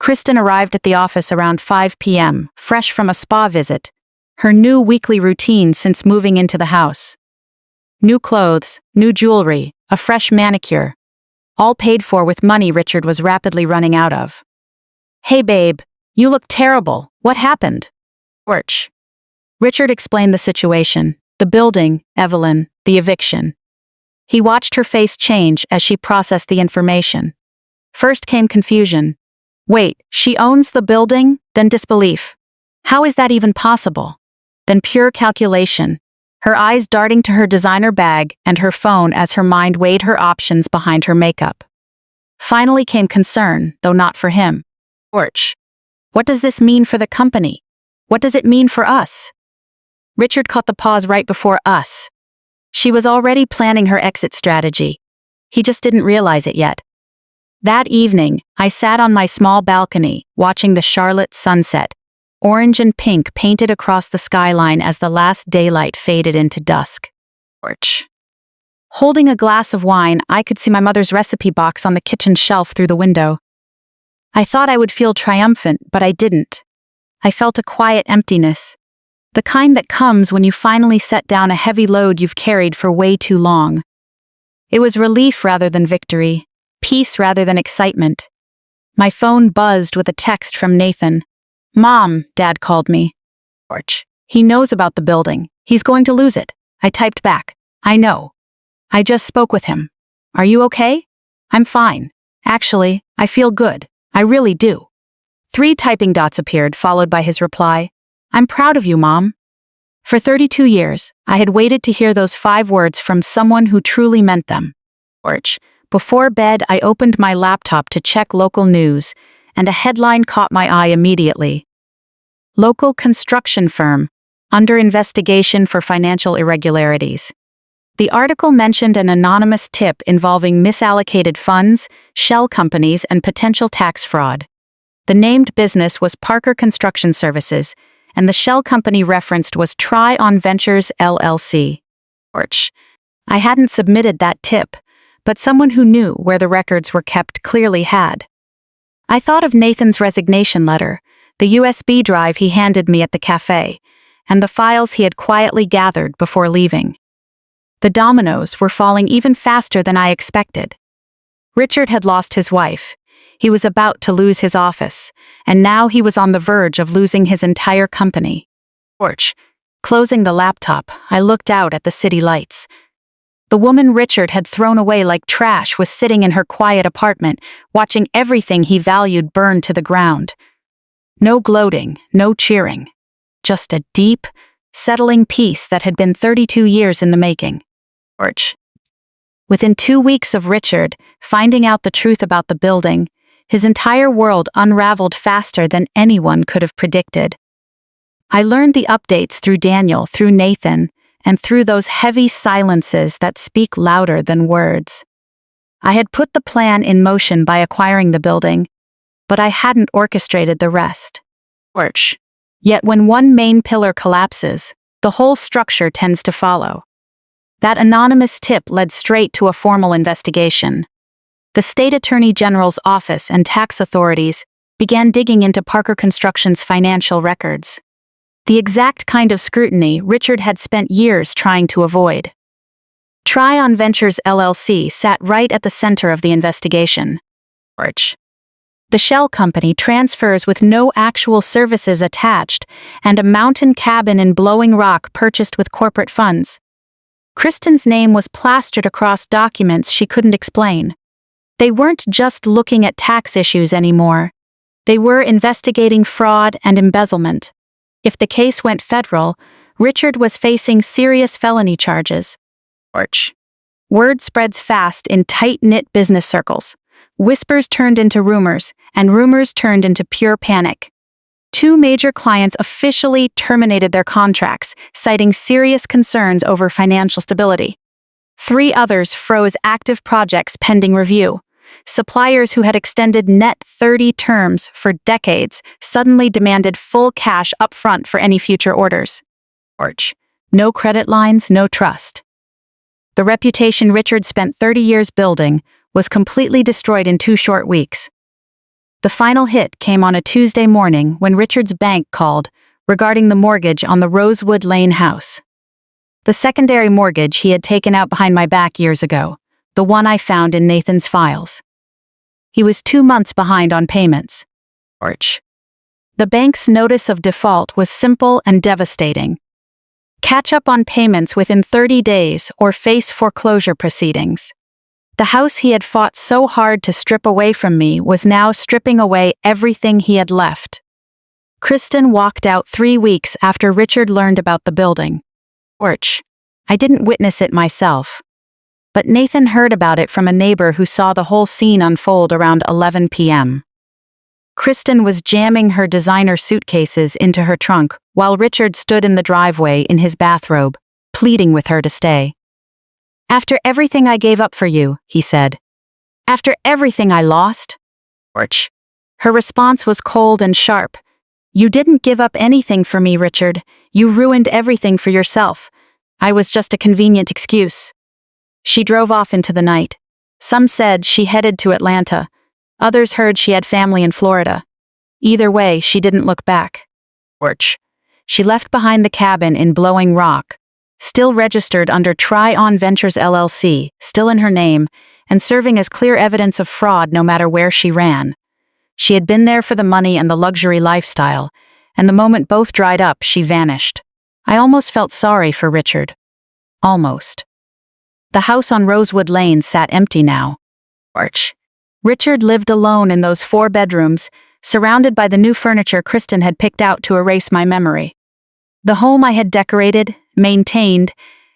Kristen arrived at the office around 5 p.m., fresh from a spa visit, her new weekly routine since moving into the house. New clothes, new jewelry, a fresh manicure, all paid for with money Richard was rapidly running out of. "Hey babe, you look terrible. What happened?" Richard explained the situation, the building, Evelyn, the eviction. He watched her face change as she processed the information. First came confusion. Wait, she owns the building? Then disbelief. How is that even possible? Then pure calculation, her eyes darting to her designer bag and her phone as her mind weighed her options behind her makeup. Finally came concern, though not for him. What does this mean for the company? What does it mean for us? Richard caught the pause right before us. She was already planning her exit strategy. He just didn't realize it yet. That evening, I sat on my small balcony, watching the Charlotte sunset, orange and pink painted across the skyline as the last daylight faded into dusk. Holding a glass of wine, I could see my mother's recipe box on the kitchen shelf through the window. I thought I would feel triumphant, but I didn't. I felt a quiet emptiness, the kind that comes when you finally set down a heavy load you've carried for way too long. It was relief rather than victory, peace rather than excitement. My phone buzzed with a text from Nathan. "Mom," Dad called me. "He knows about the building. He's going to lose it." I typed back. "I know. I just spoke with him. Are you okay?" "I'm fine. Actually, I feel good. I really do." 3 typing dots appeared, followed by his reply. "I'm proud of you, Mom." For 32 years, I had waited to hear those 5 words from someone who truly meant them. Orch. Before bed, I opened my laptop to check local news, and a headline caught my eye immediately. Local construction firm, under investigation for financial irregularities. The article mentioned an anonymous tip involving misallocated funds, shell companies, and potential tax fraud. The named business was Parker Construction Services, and the shell company referenced was Try-On Ventures LLC. Orch. I hadn't submitted that tip, but someone who knew where the records were kept clearly had. I thought of Nathan's resignation letter, the USB drive he handed me at the cafe, and the files he had quietly gathered before leaving. The dominoes were falling even faster than I expected. Richard had lost his wife. He was about to lose his office, and now he was on the verge of losing his entire company. Porch. Closing the laptop, I looked out at the city lights. The woman Richard had thrown away like trash was sitting in her quiet apartment, watching everything he valued burn to the ground. No gloating, no cheering. Just a deep, settling peace that had been 32 years in the making. Porch. Within 2 weeks of Richard finding out the truth about the building, his entire world unraveled faster than anyone could have predicted. I learned the updates through Daniel, through Nathan, and through those heavy silences that speak louder than words. I had put the plan in motion by acquiring the building, but I hadn't orchestrated the rest. Porch. Yet when one main pillar collapses, the whole structure tends to follow. That anonymous tip led straight to a formal investigation. The State Attorney General's office and tax authorities began digging into Parker Construction's financial records. The exact kind of scrutiny Richard had spent years trying to avoid. Try-On Ventures LLC sat right at the center of the investigation. Porch. The shell company transfers with no actual services attached, and a mountain cabin in Blowing Rock purchased with corporate funds. Kristen's name was plastered across documents she couldn't explain. They weren't just looking at tax issues anymore. They were investigating fraud and embezzlement. If the case went federal, Richard was facing serious felony charges. Porch. Word spreads fast in tight-knit business circles. Whispers turned into rumors, and rumors turned into pure panic. 2 major clients officially terminated their contracts, citing serious concerns over financial stability. 3 others froze active projects pending review. Suppliers who had extended net 30 terms for decades suddenly demanded full cash upfront for any future orders. Porch. No credit lines, no trust. The reputation Richard spent 30 years building was completely destroyed in 2 short weeks. The final hit came on a Tuesday morning when Richard's bank called regarding the mortgage on the Rosewood Lane house. The secondary mortgage he had taken out behind my back years ago, the one I found in Nathan's files. He was 2 months behind on payments. Porch. The bank's notice of default was simple and devastating. Catch up on payments within 30 days or face foreclosure proceedings. The house he had fought so hard to strip away from me was now stripping away everything he had left. Kristen walked out 3 weeks after Richard learned about the building. Porch. I didn't witness it myself, but Nathan heard about it from a neighbor who saw the whole scene unfold around 11 p.m. Kristen was jamming her designer suitcases into her trunk while Richard stood in the driveway in his bathrobe, pleading with her to stay. "After everything I gave up for you," he said. "After everything I lost?" Porch. Her response was cold and sharp. "You didn't give up anything for me, Richard. You ruined everything for yourself. I was just a convenient excuse." She drove off into the night. Some said she headed to Atlanta. Others heard she had family in Florida. Either way, she didn't look back. Porch. She left behind the cabin in Blowing Rock, still registered under Try-On Ventures LLC, still in her name, and serving as clear evidence of fraud no matter where she ran. She had been there for the money and the luxury lifestyle, and the moment both dried up, she vanished. I almost felt sorry for Richard. Almost. The house on Rosewood Lane sat empty now. Porch. Richard lived alone in those 4 bedrooms, surrounded by the new furniture Kristen had picked out to erase my memory. The home I had decorated, maintained,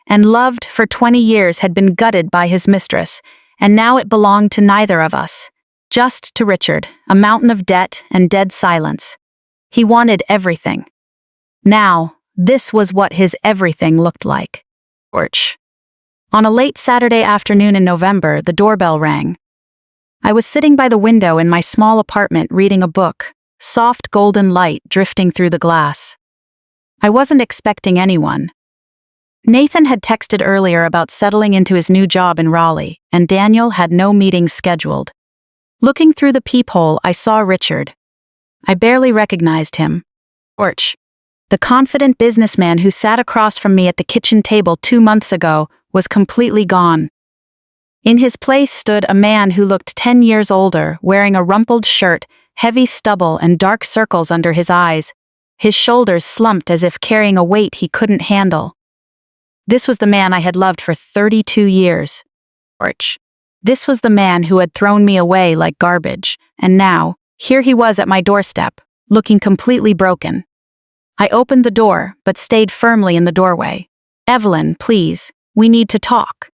and loved for 20 years had been gutted by his mistress, and now it belonged to neither of us. Just to Richard, a mountain of debt and dead silence. He wanted everything. Now, this was what his everything looked like. Porch. On a late Saturday afternoon in November, the doorbell rang. I was sitting by the window in my small apartment reading a book, soft golden light drifting through the glass. I wasn't expecting anyone. Nathan had texted earlier about settling into his new job in Raleigh, and Daniel had no meetings scheduled. Looking through the peephole, I saw Richard. I barely recognized him. Porch. The confident businessman who sat across from me at the kitchen table 2 months ago was completely gone. In his place stood a man who looked 10 years older, wearing a rumpled shirt, heavy stubble and dark circles under his eyes. His shoulders slumped as if carrying a weight he couldn't handle. This was the man I had loved for 32 years. Porch. This was the man who had thrown me away like garbage, and now, here he was at my doorstep, looking completely broken. I opened the door, but stayed firmly in the doorway. Evelyn, please, we need to talk.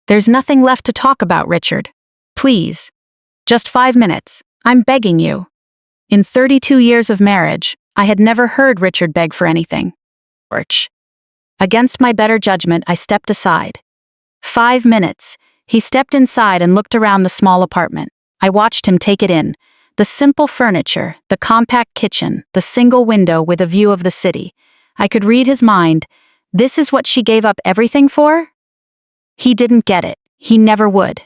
There's nothing left to talk about, Richard. Please. Just 5 minutes. I'm begging you. In 32 years of marriage, I had never heard Richard beg for anything. Porch. Against my better judgment, I stepped aside. 5 minutes. He stepped inside and looked around the small apartment. I watched him take it in. The simple furniture, the compact kitchen, the single window with a view of the city. I could read his mind. This is what she gave up everything for? He didn't get it. He never would.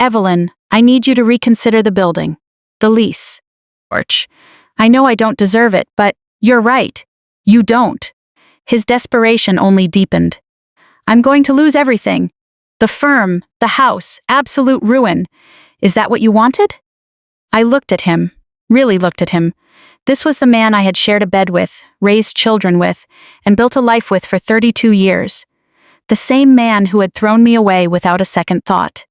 Evelyn, I need you to reconsider the building. The lease. Porch. I know I don't deserve it, but you're right. You don't. His desperation only deepened. I'm going to lose everything. The firm, the house, absolute ruin. Is that what you wanted? I looked at him, really looked at him. This was the man I had shared a bed with, raised children with, and built a life with for 32 years. The same man who had thrown me away without a second thought.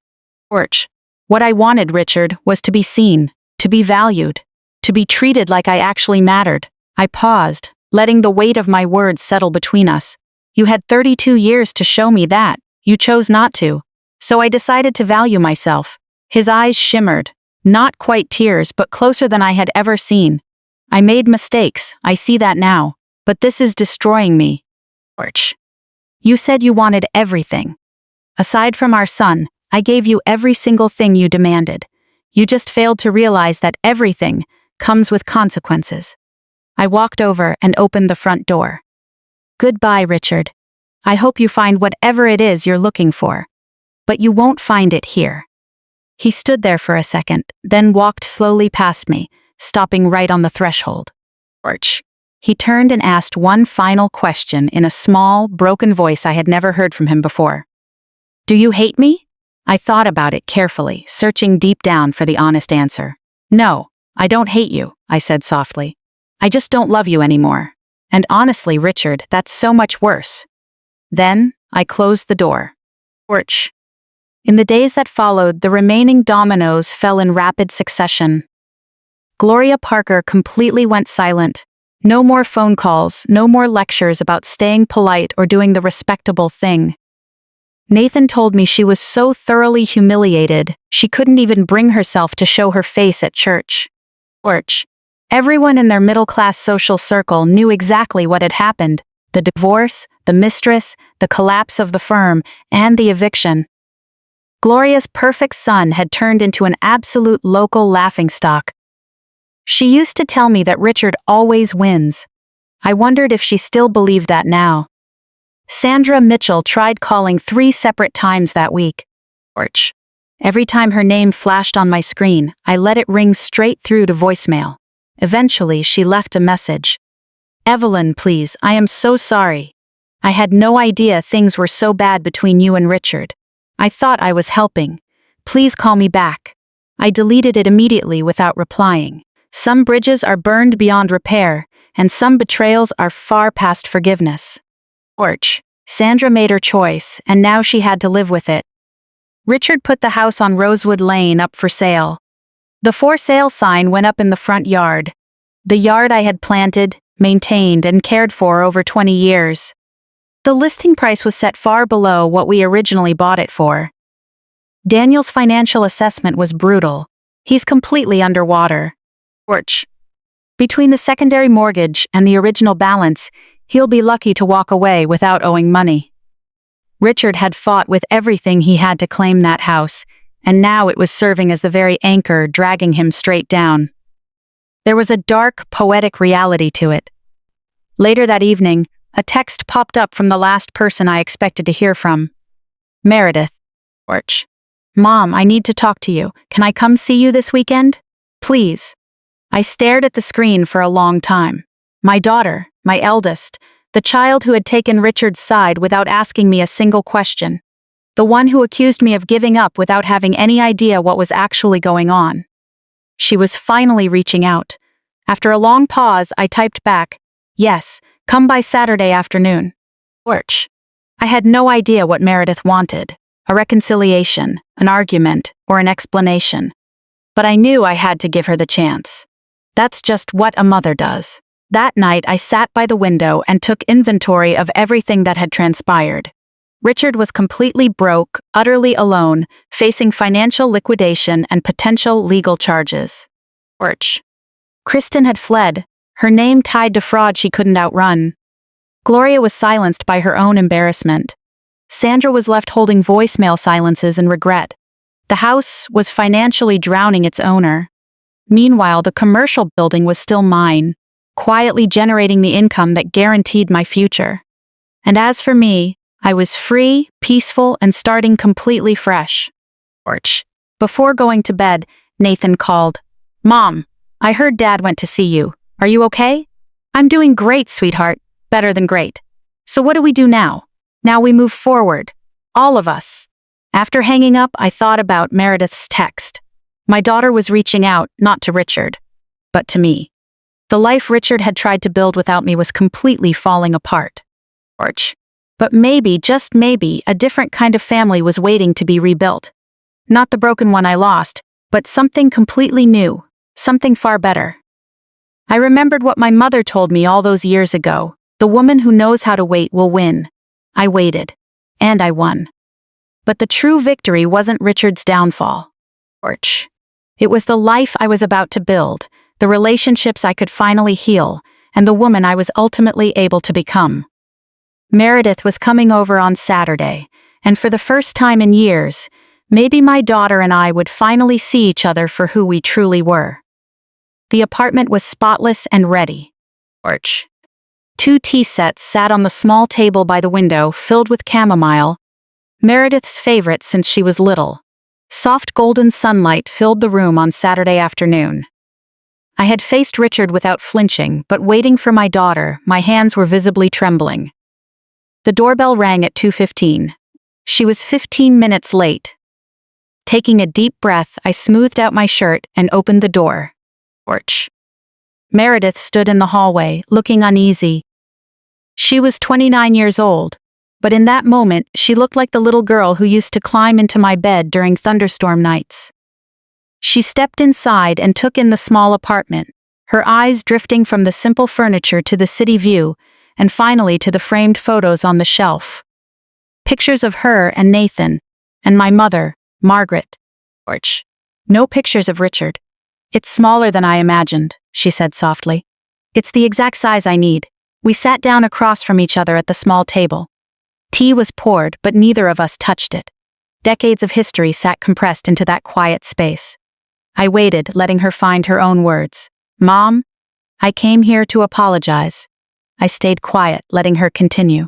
Porch. What I wanted, Richard, was to be seen, to be valued, to be treated like I actually mattered. I paused, letting the weight of my words settle between us. You had 32 years to show me that. You chose not to. So I decided to value myself. His eyes shimmered. Not quite tears, but closer than I had ever seen. I made mistakes, I see that now. But this is destroying me. Porch. You said you wanted everything. Aside from our son, I gave you every single thing you demanded. You just failed to realize that everything comes with consequences. I walked over and opened the front door. Goodbye, Richard. I hope you find whatever it is you're looking for. But you won't find it here. He stood there for a second, then walked slowly past me, stopping right on the threshold. Porch. He turned and asked one final question in a small, broken voice I had never heard from him before. Do you hate me? I thought about it carefully, searching deep down for the honest answer. No, I don't hate you, I said softly. I just don't love you anymore. And honestly, Richard, that's so much worse. Then, I closed the door. Porch. In the days that followed, the remaining dominoes fell in rapid succession. Gloria Parker completely went silent. No more phone calls, no more lectures about staying polite or doing the respectable thing. Nathan told me she was so thoroughly humiliated, she couldn't even bring herself to show her face at church. Porch. Everyone in their middle-class social circle knew exactly what had happened: the divorce, the mistress, the collapse of the firm, and the eviction. Gloria's perfect son had turned into an absolute local laughingstock. She used to tell me that Richard always wins. I wondered if she still believed that now. Sandra Mitchell tried calling 3 separate times that week. Porch. Every time her name flashed on my screen, I let it ring straight through to voicemail. Eventually, she left a message. Evelyn, please, I am so sorry. I had no idea things were so bad between you and Richard. I thought I was helping. Please call me back. I deleted it immediately without replying. Some bridges are burned beyond repair, and some betrayals are far past forgiveness. Porch. Sandra made her choice, and now she had to live with it. Richard put the house on Rosewood Lane up for sale. The for sale sign went up in the front yard. The yard I had planted, maintained, and cared for over 20 years. The listing price was set far below what we originally bought it for. Daniel's financial assessment was brutal. He's completely underwater. Porch. Between the secondary mortgage and the original balance, he'll be lucky to walk away without owing money. Richard had fought with everything he had to claim that house, and now it was serving as the very anchor dragging him straight down. There was a dark, poetic reality to it. Later that evening, a text popped up from the last person I expected to hear from. Meredith. Porch. Mom, I need to talk to you. Can I come see you this weekend? Please. I stared at the screen for a long time. My daughter, my eldest, the child who had taken Richard's side without asking me a single question. The one who accused me of giving up without having any idea what was actually going on. She was finally reaching out. After a long pause, I typed back, "Yes, come by Saturday afternoon." Porch. I had no idea what Meredith wanted, a reconciliation, an argument, or an explanation. But I knew I had to give her the chance. That's just what a mother does. That night, I sat by the window and took inventory of everything that had transpired. Richard was completely broke, utterly alone, facing financial liquidation and potential legal charges. Porch. Kristen had fled, her name tied to fraud she couldn't outrun. Gloria was silenced by her own embarrassment. Sandra was left holding voicemail silences and regret. The house was financially drowning its owner. Meanwhile, the commercial building was still mine, quietly generating the income that guaranteed my future. And as for me, I was free, peaceful, and starting completely fresh. Porch. Before going to bed, Nathan called. Mom, I heard Dad went to see you. Are you okay? I'm doing great, sweetheart. Better than great. So what do we do now? Now we move forward. All of us. After hanging up, I thought about Meredith's text. My daughter was reaching out, not to Richard, but to me. The life Richard had tried to build without me was completely falling apart. Porch. But maybe, just maybe, a different kind of family was waiting to be rebuilt. Not the broken one I lost, but something completely new, something far better. I remembered what my mother told me all those years ago. The woman who knows how to wait will win. I waited. And I won. But the true victory wasn't Richard's downfall. Porch. It was the life I was about to build, the relationships I could finally heal, and the woman I was ultimately able to become. Meredith was coming over on Saturday, and for the first time in years, maybe my daughter and I would finally see each other for who we truly were. The apartment was spotless and ready. Porch. 2 tea sets sat on the small table by the window, filled with chamomile, Meredith's favorite since she was little. Soft golden sunlight filled the room on Saturday afternoon. I had faced Richard without flinching, but waiting for my daughter, my hands were visibly trembling. The doorbell rang at 2:15. She was 15 minutes late. Taking a deep breath, I smoothed out my shirt and opened the door. Porch. Meredith stood in the hallway, looking uneasy. She was 29 years old, but in that moment, she looked like the little girl who used to climb into my bed during thunderstorm nights. She stepped inside and took in the small apartment, her eyes drifting from the simple furniture to the city view, and finally to the framed photos on the shelf. Pictures of her and Nathan, and my mother, Margaret. Porch. No pictures of Richard. It's smaller than I imagined, she said softly. It's the exact size I need. We sat down across from each other at the small table. Tea was poured, but neither of us touched it. Decades of history sat compressed into that quiet space. I waited, letting her find her own words. Mom, I came here to apologize. I stayed quiet, letting her continue.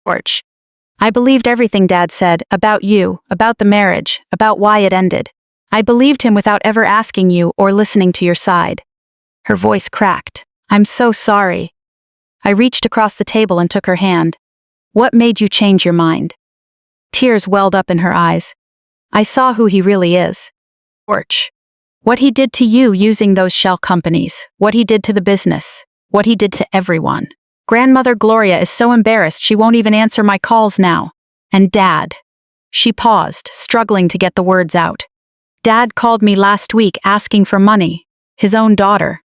Porch. I believed everything Dad said, about you, about the marriage, about why it ended. I believed him without ever asking you or listening to your side. Her voice cracked. I'm so sorry. I reached across the table and took her hand. What made you change your mind? Tears welled up in her eyes. I saw who he really is. Porch. What he did to you using those shell companies, what he did to the business, what he did to everyone. Grandmother Gloria is so embarrassed she won't even answer my calls now. And Dad. She paused, struggling to get the words out. Dad called me last week asking for money, his own daughter.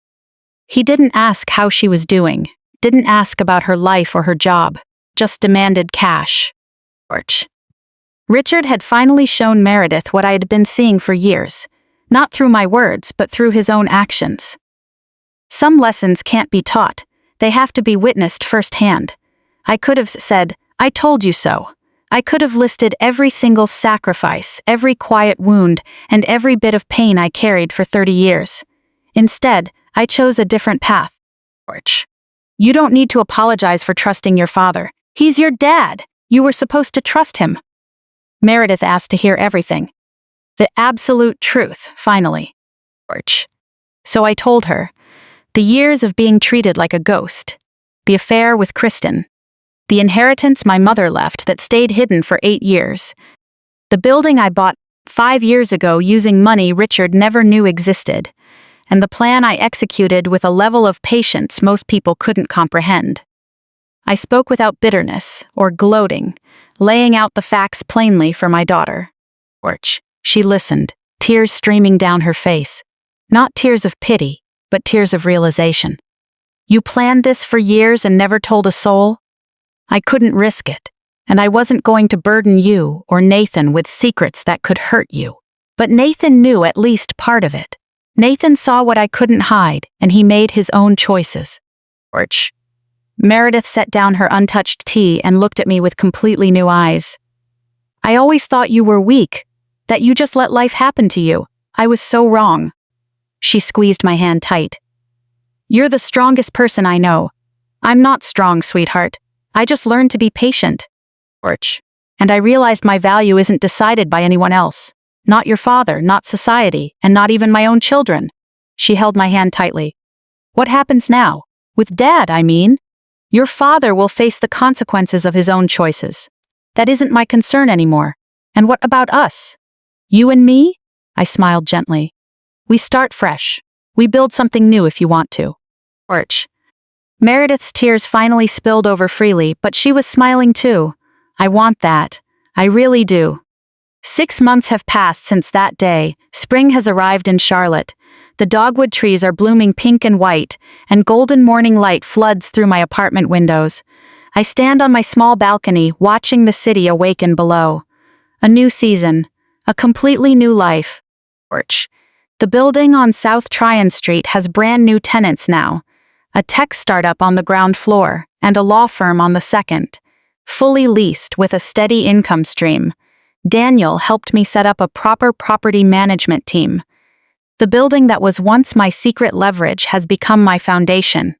He didn't ask how she was doing, didn't ask about her life or her job, just demanded cash. Richard had finally shown Meredith what I had been seeing for years, not through my words, but through his own actions. Some lessons can't be taught, they have to be witnessed firsthand. I could have said, "I told you so." I could have listed every single sacrifice, every quiet wound, and every bit of pain I carried for 30 years. Instead, I chose a different path. You don't need to apologize for trusting your father. He's your dad. You were supposed to trust him. Meredith asked to hear everything. The absolute truth, finally. So I told her. The years of being treated like a ghost. The affair with Kristen. The inheritance my mother left that stayed hidden for 8 years. The building I bought 5 years ago using money Richard never knew existed. And the plan I executed with a level of patience most people couldn't comprehend. I spoke without bitterness or gloating, laying out the facts plainly for my daughter. She listened, tears streaming down her face. Not tears of pity, but tears of realization. You planned this for years and never told a soul? I couldn't risk it, and I wasn't going to burden you or Nathan with secrets that could hurt you. But Nathan knew at least part of it. Nathan saw what I couldn't hide, and he made his own choices. Meredith set down her untouched tea and looked at me with completely new eyes. I always thought you were weak, that you just let life happen to you. I was so wrong. She squeezed my hand tight. You're the strongest person I know. I'm not strong, sweetheart. I just learned to be patient. And I realized my value isn't decided by anyone else. Not your father, not society, and not even my own children. She held my hand tightly. What happens now? With Dad, I mean. Your father will face the consequences of his own choices. That isn't my concern anymore. And what about us? You and me? I smiled gently. We start fresh. We build something new if you want to. Meredith's tears finally spilled over freely, but she was smiling too. I want that. I really do. 6 months have passed since that day. Spring has arrived in Charlotte. The dogwood trees are blooming pink and white, and golden morning light floods through my apartment windows. I stand on my small balcony, watching the city awaken below. A new season. A completely new life. The building on South Tryon Street has brand new tenants now. A tech startup on the ground floor, and a law firm on the second. Fully leased with a steady income stream. Daniel helped me set up a proper property management team. The building that was once my secret leverage has become my foundation.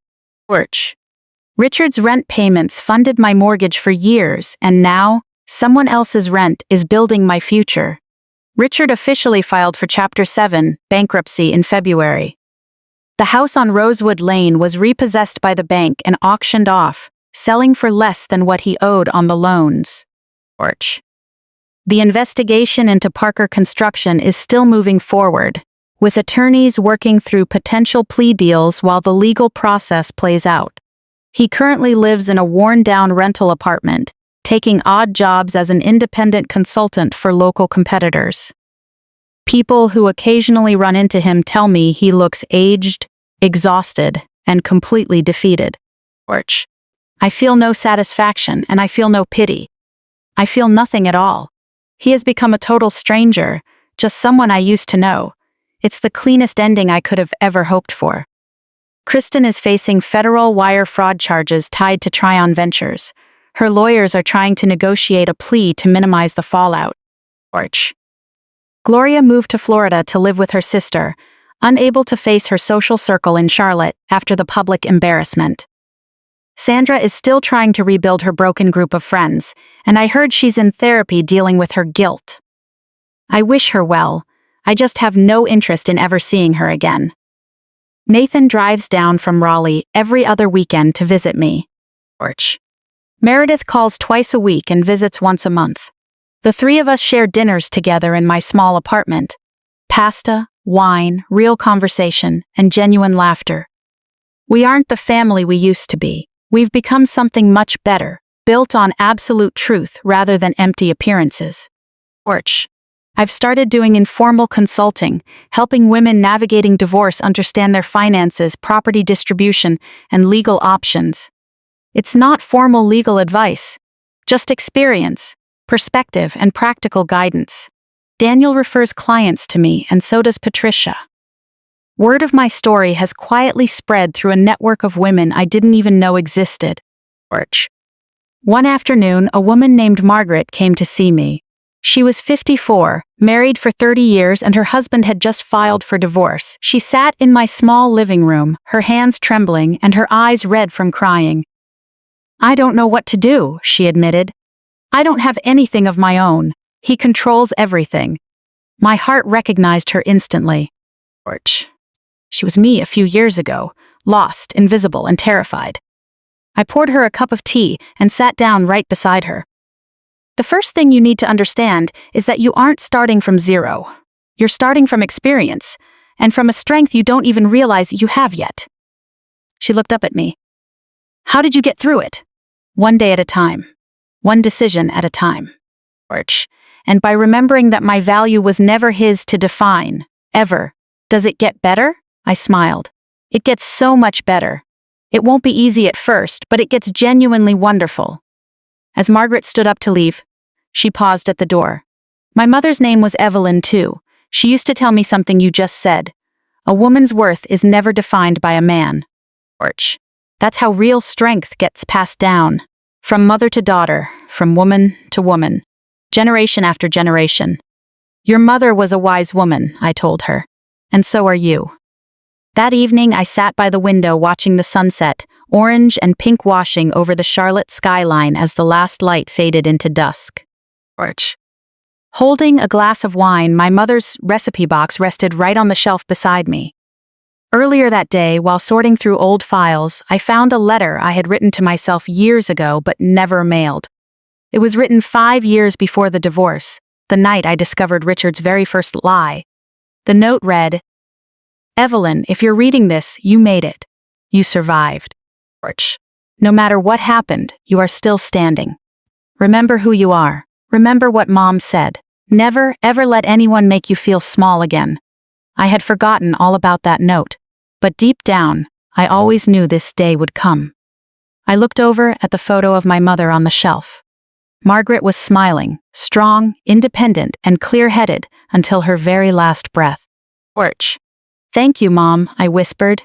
Richard's rent payments funded my mortgage for years, and now, someone else's rent is building my future. Richard officially filed for Chapter 7, bankruptcy, in February. The house on Rosewood Lane was repossessed by the bank and auctioned off, selling for less than what he owed on the loans. The investigation into Parker Construction is still moving forward, with attorneys working through potential plea deals while the legal process plays out. He currently lives in a worn-down rental apartment, taking odd jobs as an independent consultant for local competitors. People who occasionally run into him tell me he looks aged, exhausted, and completely defeated. I feel no satisfaction, and I feel no pity. I feel nothing at all. He has become a total stranger, just someone I used to know. It's the cleanest ending I could have ever hoped for. Kristen is facing federal wire fraud charges tied to Tryon Ventures. Her lawyers are trying to negotiate a plea to minimize the fallout. Gloria moved to Florida to live with her sister, unable to face her social circle in Charlotte after the public embarrassment. Sandra is still trying to rebuild her broken group of friends, and I heard she's in therapy dealing with her guilt. I wish her well. I just have no interest in ever seeing her again. Nathan drives down from Raleigh every other weekend to visit me. Meredith calls twice a week and visits once a month. The three of us share dinners together in my small apartment. Pasta, wine, real conversation, and genuine laughter. We aren't the family we used to be. We've become something much better, built on absolute truth rather than empty appearances. I've started doing informal consulting, helping women navigating divorce understand their finances, property distribution, and legal options. It's not formal legal advice, just experience, perspective, and practical guidance. Daniel refers clients to me, and so does Patricia. Word of my story has quietly spread through a network of women I didn't even know existed. One afternoon, a woman named Margaret came to see me. She was 54, married for 30 years, and her husband had just filed for divorce. She sat in my small living room, her hands trembling and her eyes red from crying. "I don't know what to do," she admitted. "I don't have anything of my own. He controls everything." My heart recognized her instantly. She was me a few years ago, lost, invisible, and terrified. I poured her a cup of tea and sat down right beside her. "The first thing you need to understand is that you aren't starting from zero. You're starting from experience, and from a strength you don't even realize you have yet." She looked up at me. "How did you get through it?" "One day at a time. One decision at a time." And by remembering that my value was never his to define, ever. "Does it get better?" I smiled. "It gets so much better. It won't be easy at first, but it gets genuinely wonderful." As Margaret stood up to leave, she paused at the door. "My mother's name was Evelyn, too. She used to tell me something you just said. A woman's worth is never defined by a man." That's how real strength gets passed down. From mother to daughter, from woman to woman. Generation after generation. "Your mother was a wise woman," I told her. "And so are you." That evening, I sat by the window watching the sunset, orange and pink washing over the Charlotte skyline as the last light faded into dusk. Holding a glass of wine, my mother's recipe box rested right on the shelf beside me. Earlier that day, while sorting through old files, I found a letter I had written to myself years ago but never mailed. It was written 5 years before the divorce, the night I discovered Richard's very first lie. The note read, "Evelyn, if you're reading this, you made it. You survived. No matter what happened, you are still standing. Remember who you are. Remember what Mom said. Never, ever let anyone make you feel small again." I had forgotten all about that note, but deep down, I always knew this day would come. I looked over at the photo of my mother on the shelf. Margaret was smiling, strong, independent, and clear-headed until her very last breath. "Thank you, Mom," I whispered.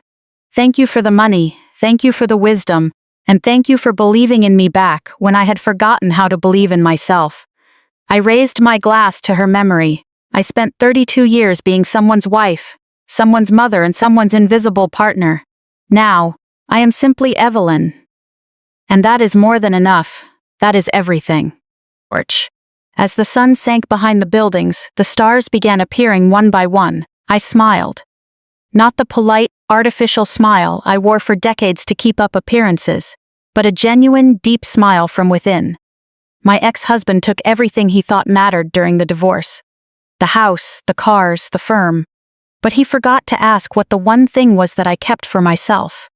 "Thank you for the money, thank you for the wisdom, and thank you for believing in me back when I had forgotten how to believe in myself." I raised my glass to her memory. I spent 32 years being someone's wife, someone's mother, and someone's invisible partner. Now, I am simply Evelyn. And that is more than enough. That is everything. As the sun sank behind the buildings, the stars began appearing one by one. I smiled. Not the polite, artificial smile I wore for decades to keep up appearances, but a genuine, deep smile from within. My ex-husband took everything he thought mattered during the divorce. The house, the cars, the firm. But he forgot to ask what the one thing was that I kept for myself.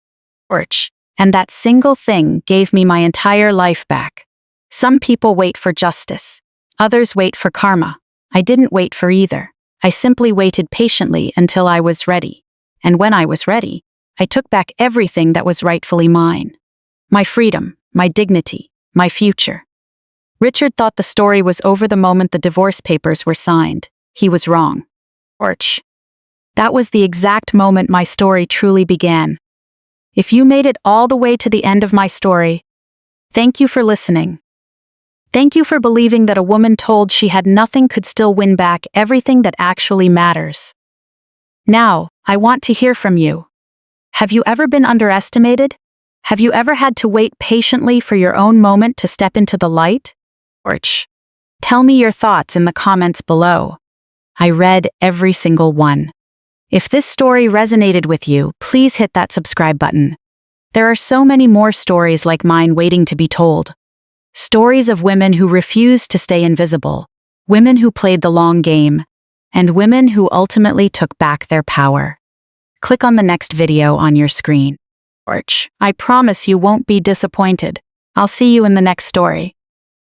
And that single thing gave me my entire life back. Some people wait for justice. Others wait for karma. I didn't wait for either. I simply waited patiently until I was ready. And when I was ready, I took back everything that was rightfully mine. My freedom, my dignity, my future. Richard thought the story was over the moment the divorce papers were signed. He was wrong. That was the exact moment my story truly began. If you made it all the way to the end of my story, thank you for listening. Thank you for believing that a woman told she had nothing could still win back everything that actually matters. Now, I want to hear from you. Have you ever been underestimated? Have you ever had to wait patiently for your own moment to step into the light? Tell me your thoughts in the comments below. I read every single one. If this story resonated with you, please hit that subscribe button. There are so many more stories like mine waiting to be told. Stories of women who refused to stay invisible, women who played the long game, and women who ultimately took back their power. Click on the next video on your screen. I promise you won't be disappointed. I'll see you in the next story.